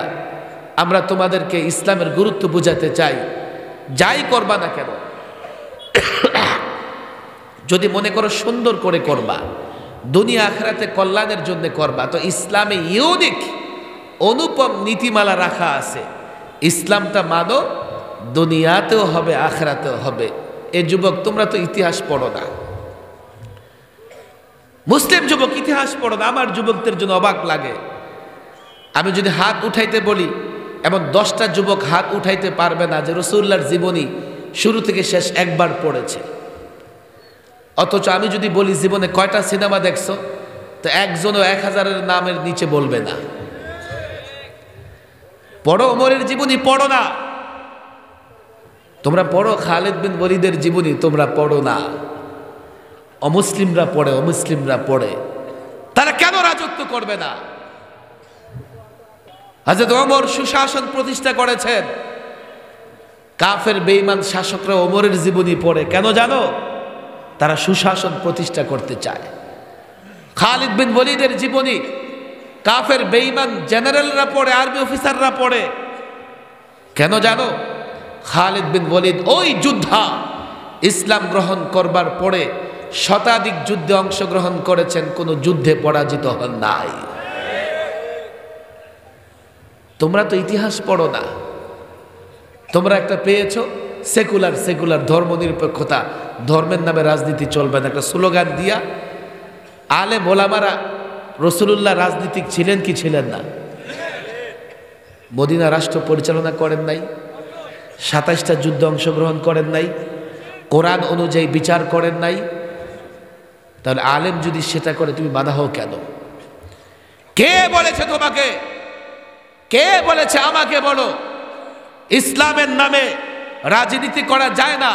আমরা তোমাদেরকে ইসলামের গুরুত্ব বোঝাতে চাই। যাই করবা না কেন, যদি মনে করো সুন্দর করে করবা, দুনিয়া আখিরাতে কল্যাণের জন্য করবা, তো ইসলামে ইউনিক অনুপম নীতিমালা রাখা আছে। ইসলামটা মানো, দুনিয়াতেও হবে আখিরাতেও হবে। এই যুবক, তোমরা তো ইতিহাস পড়ো না, মুসলিম যুবক ইতিহাস পড়ো না। আমার যুবকদের জন্য অবাক লাগে, আমি যদি হাত উঠাইতে বলি এমন 10টা যুবক হাত উঠাইতে পারবে না যে রাসূলুল্লাহর জীবনী শুরু থেকে শেষ একবার পড়েছে। অথচ আমি যদি বলি জীবনে কয়টা সিনেমা দেখছো, তো একজনও 1000-এর নামের নিচে বলবে না। পড়ো ওমরের জীবনী, পড়ো না। তোমরা পড়ো খালিদ বিন ওয়ালিদের জীবনী, তোমরা পড়ো না। অমুসলিমরা পড়ে, অমুসলিমরা পড়ে। তারা কেন রাজত্ব করবে না? হযরত ওমর সুশাসন প্রতিষ্ঠা করেছেন। কাফের বেঈমান শাসকরা ওমরের জীবনী পড়ে কেন জানো? তারা সুশাসন প্রতিষ্ঠা করতে চায়। খালিদ বিন ওয়ালিদের জীবনী কাফের বেঈমান জেনারেলরা পড়ে, আর্মি অফিসাররা পড়ে কেন জানো? খালিদ বিন ওয়ালিদ ওই যোদ্ধা, ইসলাম গ্রহণ করবার পরে শতাধিক যুদ্ধে অংশগ্রহণ করেছেন, কোনো যুদ্ধে পরাজিত হন নাই। তোমরা তো ইতিহাস পড়ো না। তোমরা একটা পেয়েছো সেকুলার ধর্মনিরপেক্ষতা, ধর্মের নামে রাজনীতি চলবে না, একটা স্লোগান দিয়া। আলেম ওলামারা রাসূলুল্লাহ রাজনীতিক ছিলেন কি ছিলেন না? মদিনা রাষ্ট্র পরিচালনা করেন নাই, 27টা যুদ্ধে অংশগ্রহণ করেন নাই, কোরআন অনুযায়ী বিচার করেন নাই। তাহলে আলেম যদি সেটা করে তুমি বাধা হও কেন? কে বলেছে তোমাকে? কে বলেছে? আমাকে বলো। ইসলামের নামে রাজনীতি করা যায় না,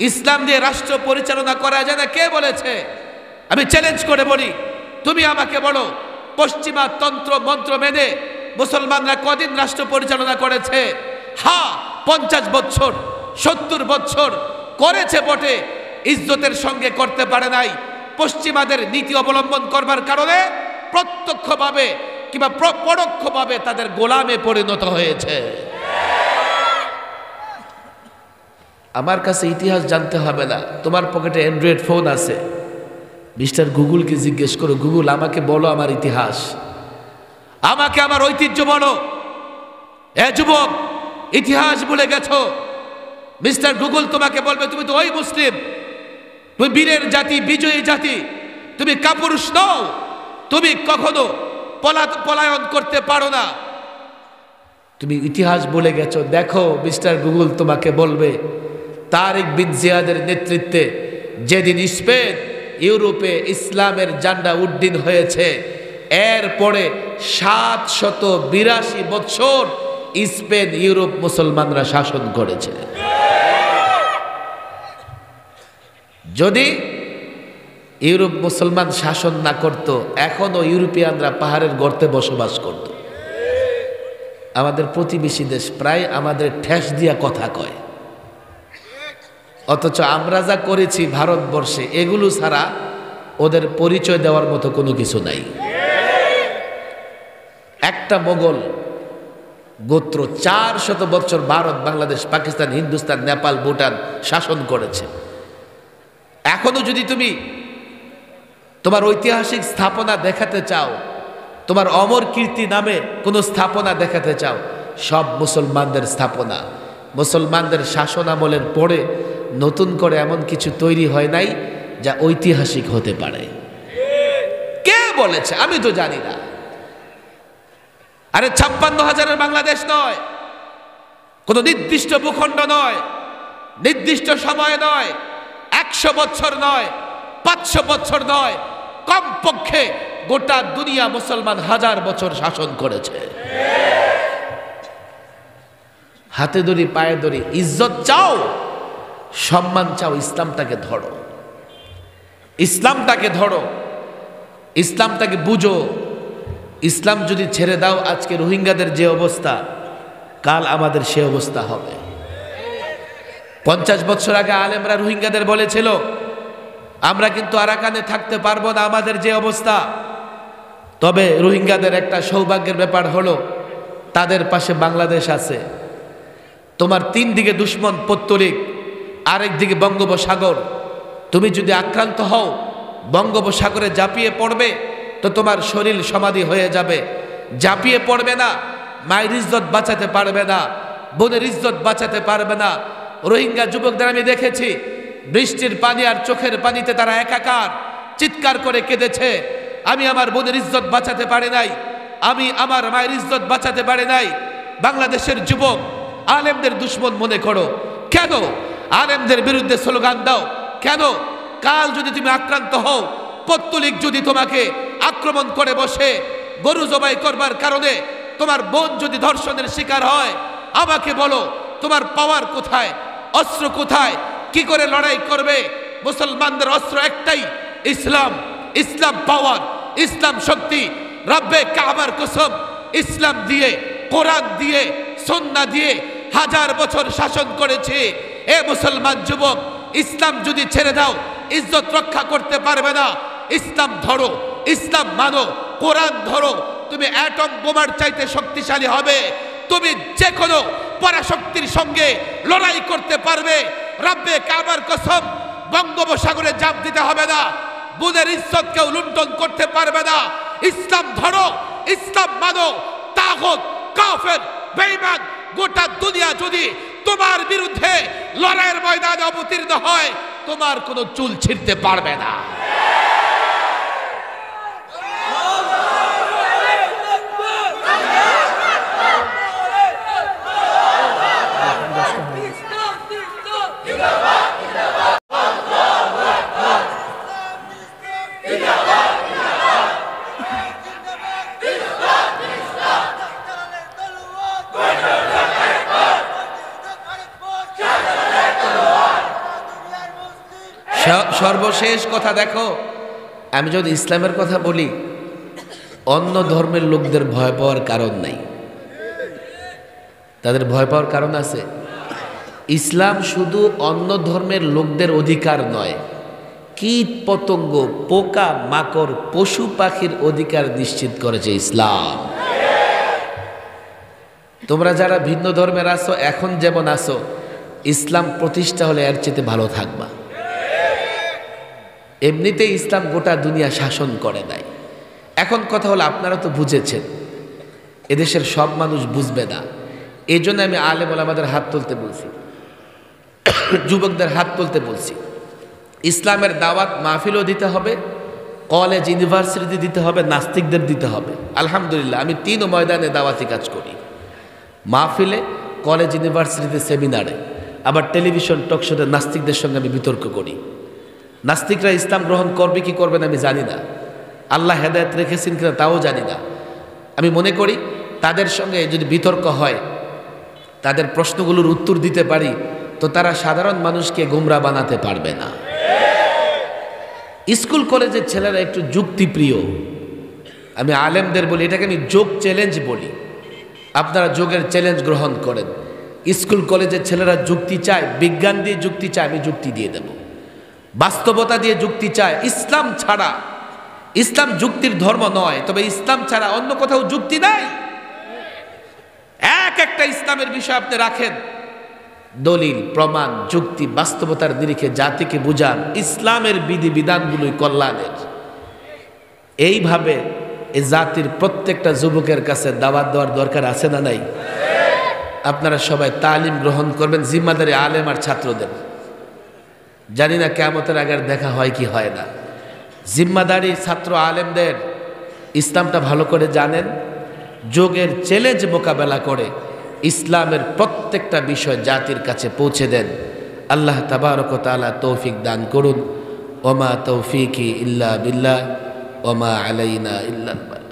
ইসলাম দিয়ে রাষ্ট্র পরিচালনা করা যায় না, কে বলেছে? আমি চ্যালেঞ্জ করে বলি, তুমি আমাকে বলো, পশ্চিমা তন্ত্র মন্ত্র মেনে মুসলমানরা কদিন রাষ্ট্র পরিচালনা করেছে? হ্যাঁ, 50 বছর 70 বছর করেছে বটে, ইজ্জতের সঙ্গে করতে পারে নাই। পশ্চিমাদের নীতি অবলম্বন করবার কারণে প্রত্যক্ষভাবে কিংবা পরোক্ষভাবে তাদের গোলামে পরিণত হয়েছে। আমার কাছে ইতিহাস জানতে হবে না, তোমার পকেটে অ্যান্ড্রয়েড ফোন আছে, মিস্টার গুগলকে জিজ্ঞেস করো, গুগল আমাকে বলো আমার ইতিহাস, আমাকে আমার ঐতিহ্য বলো। এ যুবক, ইতিহাস ভুলে গেছো। মিস্টার গুগল তোমাকে বলবে তুমি তো ওই মুসলিম, তুমি বীরের জাতি, বিজয়ী জাতি, তুমি কাপুরুষ নও, তুমি কখনো পলায়ন করতে পারো না, তুমি ইতিহাস ভুলে গেছো। দেখো মিস্টার গুগল তোমাকে বলবে তারিক বিন জিয়াদের নেতৃত্বে যেদিন স্পেন ইউরোপে ইসলামের ঝান্ডা উড্ডীন হয়েছে, এরপরে 782 বছর স্পেন ইউরোপ মুসলমানরা শাসন করেছে। যদি ইউরোপ মুসলমান শাসন না করত, এখনো ইউরোপিয়ানরা পাহাড়ের গর্তে বসবাস করত। আমাদের প্রতিবেশী দেশ প্রায় আমাদের ঠেস দিয়া কথা কয়, অথচ আমরা যা করেছি ভারতবর্ষে এগুলো ছাড়া ওদের পরিচয় দেওয়ার মতো কোনো কিছু নাই। একটা মোগল গোত্র 400 বছর ভারত, বাংলাদেশ, পাকিস্তান, হিন্দুস্তান, নেপাল, ভুটান শাসন করেছে। এখনো যদি তুমি তোমার ঐতিহাসিক স্থাপনা দেখাতে চাও, তোমার অমর কীর্তি নামে কোনো স্থাপনা দেখাতে চাও, সব মুসলমানদের স্থাপনা। মুসলমানদের শাসন আমলের পরে নতুন করে এমন কিছু তৈরি হয় নাই যা ঐতিহাসিক হতে পারে। কে বলেছে? আমি তো জানি না। আরে 56,000-এর বাংলাদেশ নয়, কোনো নির্দিষ্ট ভূখণ্ড নয়, নির্দিষ্ট সময় নয়, 100 বছর নয়, 500 বছর নয়, কমপক্ষে গোটা দুনিয়া মুসলমান 1000 বছর শাসন করেছে। হাতে ধরি পায়ে ধরি, ইজ্জত চাও, সম্মান চাও, ইসলামটাকে ধরো, ইসলামটাকে ধরো, ইসলামটাকে বুঝো। ইসলাম যদি ছেড়ে দাও, আজকে রোহিঙ্গাদের যে অবস্থা, কাল আমাদের সে অবস্থা হবে। 50 বছর আগে আলেমরা রোহিঙ্গাদের বলেছিল, আমরা কিন্তু আরাকানে থাকতে পারবো না, আমাদের যে অবস্থা। তবে রোহিঙ্গাদের একটা সৌভাগ্যের ব্যাপার হলো, তাদের পাশে বাংলাদেশ আছে। তোমার 3 দিকে দুশ্মন পত্তলিক, আরেক দিকে বঙ্গোপসাগর। তুমি যদি আক্রান্ত হও, বঙ্গোপসাগরে ঝাঁপিয়ে পড়বে তো তোমার শরীর সমাধি হয়ে যাবে। ঝাঁপিয়ে পড়বে না, মায়ের ইজ্জত বাঁচাতে পারবে না, বোনের ইজ্জত বাঁচাতে পারবে না। রোহিঙ্গা যুবকদের আমি দেখেছি, বৃষ্টির পানি আর চোখের পানিতে তারা একাকার, চিৎকার করে কেঁদেছে, আমি আমার বোনের ইজ্জত বাঁচাতে পারি নাই, আমি আমার মায়ের ইজ্জত বাঁচাতে পারি নাই। বাংলাদেশের যুবক আলেমদের দুশ্মন মনে করো কেন? আলেমদের বিরুদ্ধে স্লোগান দাও কেন? কাল যদি তুমি আক্রান্ত হও, পত্তলিক যদি তোমাকে আক্রমণ করে বসে, গরু জবাই করবার কারণে তোমার বোন যদি ধর্ষণের শিকার হয়, আমাকে বলো তোমার পাওয়ার কোথায়, অস্ত্র কোথায়, কি করে লড়াই করবে? মুসলমানদের অস্ত্র একটাই, ইসলাম। ইসলাম পাওয়ার, ইসলাম শক্তি। রব্বে কাবার কসম, ইসলাম দিয়ে, কোরআন দিয়ে, সুন্নাহ দিয়ে 1000 বছর শাসন করেছে। এ মুসলমান যুবক, ইসলাম যদি ছেড়ে দাও, ইজ্জত রক্ষা করতে পারবে না। ইসলাম ধরো, ইসলাম মানো, কোরআন ধরো, তুমি অ্যাটম বোমার চাইতে শক্তিশালী হবে। তুমি যে কোনো পরাশক্তির সঙ্গে লড়াই করতে পারবে। রব্বে কাবার কসম, বঙ্গোপসাগরে জাপ দিতে হবে না, বুনের ইজ্জতকেও লুণ্ঠন করতে পারবে না। ইসলাম ধরো, ইসলাম মানো। তাগুত, কাফের, বেঈমান গোটা দুনিয়া যদি তোমার বিরুদ্ধে লড়াইয়ের ময়দানে অবতীর্ণ হয়, তোমার কোনো চুল ছিঁড়তে পারবে না। সর্বশেষ কথা দেখো, আমি যদি ইসলামের কথা বলি, অন্য ধর্মের লোকদের ভয় পাওয়ার কারণ নাই। তাদের ভয় পাওয়ার কারণ আছে। ইসলাম শুধু অন্য ধর্মের লোকদের অধিকার নয়, কীট পতঙ্গ, পোকা মাকড়, পশু পাখির অধিকার নিশ্চিত করেছে ইসলাম। তোমরা যারা ভিন্ন ধর্মের আছো, এখন যেমন আছো, ইসলাম প্রতিষ্ঠা হলে এর চেয়ে ভালো থাকবা। এমনিতেই ইসলাম গোটা দুনিয়া শাসন করে নাই। এখন কথা হলো, আপনারা তো বুঝেছেন, এদেশের সব মানুষ বুঝবে না। এই জন্য আমি আলেম ওলামাদের হাত তুলতে বলছি, যুবকদের হাত তুলতে বলছি। ইসলামের দাওয়াত মাহফিলও দিতে হবে, কলেজ ইউনিভার্সিটি দিতে হবে, নাস্তিকদের দিতে হবে। আলহামদুলিল্লাহ, আমি 3 ময়দানে দাওয়াতি কাজ করি, মাহফিলে, কলেজ ইউনিভার্সিটিতে, সেমিনারে, আবার টেলিভিশন টকশোতে নাস্তিকদের সঙ্গে আমি বিতর্ক করি। নাস্তিকরা ইসলাম গ্রহণ করবে কি করবে না আমি জানি না, আল্লাহ হেদায়েত রেখেছেন কিনা তাও জানি না। আমি মনে করি তাদের সঙ্গে যদি বিতর্ক হয়, তাদের প্রশ্নগুলোর উত্তর দিতে পারি, তো তারা সাধারণ মানুষকে গোমরা বানাতে পারবে না। স্কুল কলেজের ছেলেরা একটু যুক্তিপ্রিয়। আমি আলেমদের বলি, এটাকে আমি যোগ চ্যালেঞ্জ বলি। আপনারা যোগের চ্যালেঞ্জ গ্রহণ করেন। স্কুল কলেজের ছেলেরা যুক্তি চায়, বিজ্ঞান দিয়ে যুক্তি চায়, আমি যুক্তি দিয়ে দেব। বাস্তবতা দিয়ে যুক্তি চায়। ইসলাম ছাড়া, ইসলাম যুক্তির ধর্ম নয়, তবে ইসলাম ছাড়া অন্য কোথাও যুক্তি নাই। একটা ইসলামের বিষয় আপনি রাখেন, দলিল, প্রমাণ, যুক্তি, বাস্তবতার নিরিখে জাতিকে বুঝান ইসলামের বিধি বিধানগুলোই কল্যাণের। এইভাবে এই জাতির প্রত্যেকটা যুবকের কাছে দাওয়াত দেওয়ার দরকার আছে না নাই? আপনারা সবাই তালিম গ্রহণ করবেন, জিম্মাদারি আলেম আর ছাত্রদের। জানি না কিয়ামতের আগে দেখা হয় কি হয় না। জিম্মাদারি ছাত্র আলেমদের, ইসলামটা ভালো করে জানেন, যুগের চ্যালেঞ্জ মোকাবেলা করে ইসলামের প্রত্যেকটা বিষয় জাতির কাছে পৌঁছে দেন। আল্লাহ তাবারক ওয়া তাআলা তৌফিক দান করুন। ওমা তৌফিকি ইল্লা বিল্লাহ ওমা আলাইনা ইল্লাল বালাগ।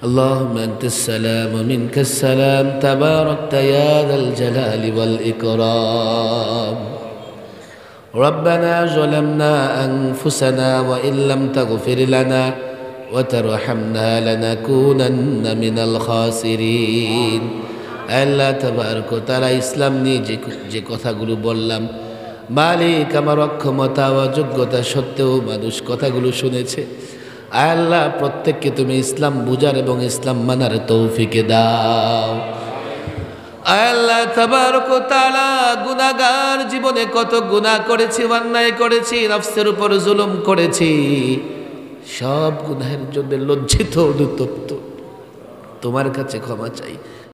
اللهم أنت السلام ومنك السلام تباركت يا ذا الجلال والإكرام. ربنا ظلمنا أنفسنا وإن لم تغفر لنا وترحمنا لنكونن من الخاسرين. আল্লাহ তাবারক ওয়া তাআলা ইসলাম নিয়ে যে কথাগুলো বললাম, মালিক আমার অক্ষমতা ও যোগ্যতা সত্ত্বেও মানুষ কথাগুলো শুনেছে। আল্লাহ প্রত্যেককে তুমি ইসলাম বুঝার এবং ইসলাম মানার তৌফিক দাও। আল্লাহ তাবারক ওয়া তাআলা গুনাহগার, জীবনে কত গুনাহ করেছি, অন্যায় করেছি, নফসের উপর জুলুম করেছি, সব গুনাহের জন্য লজ্জিত অনুতপ্ত, তোমার কাছে ক্ষমা চাই।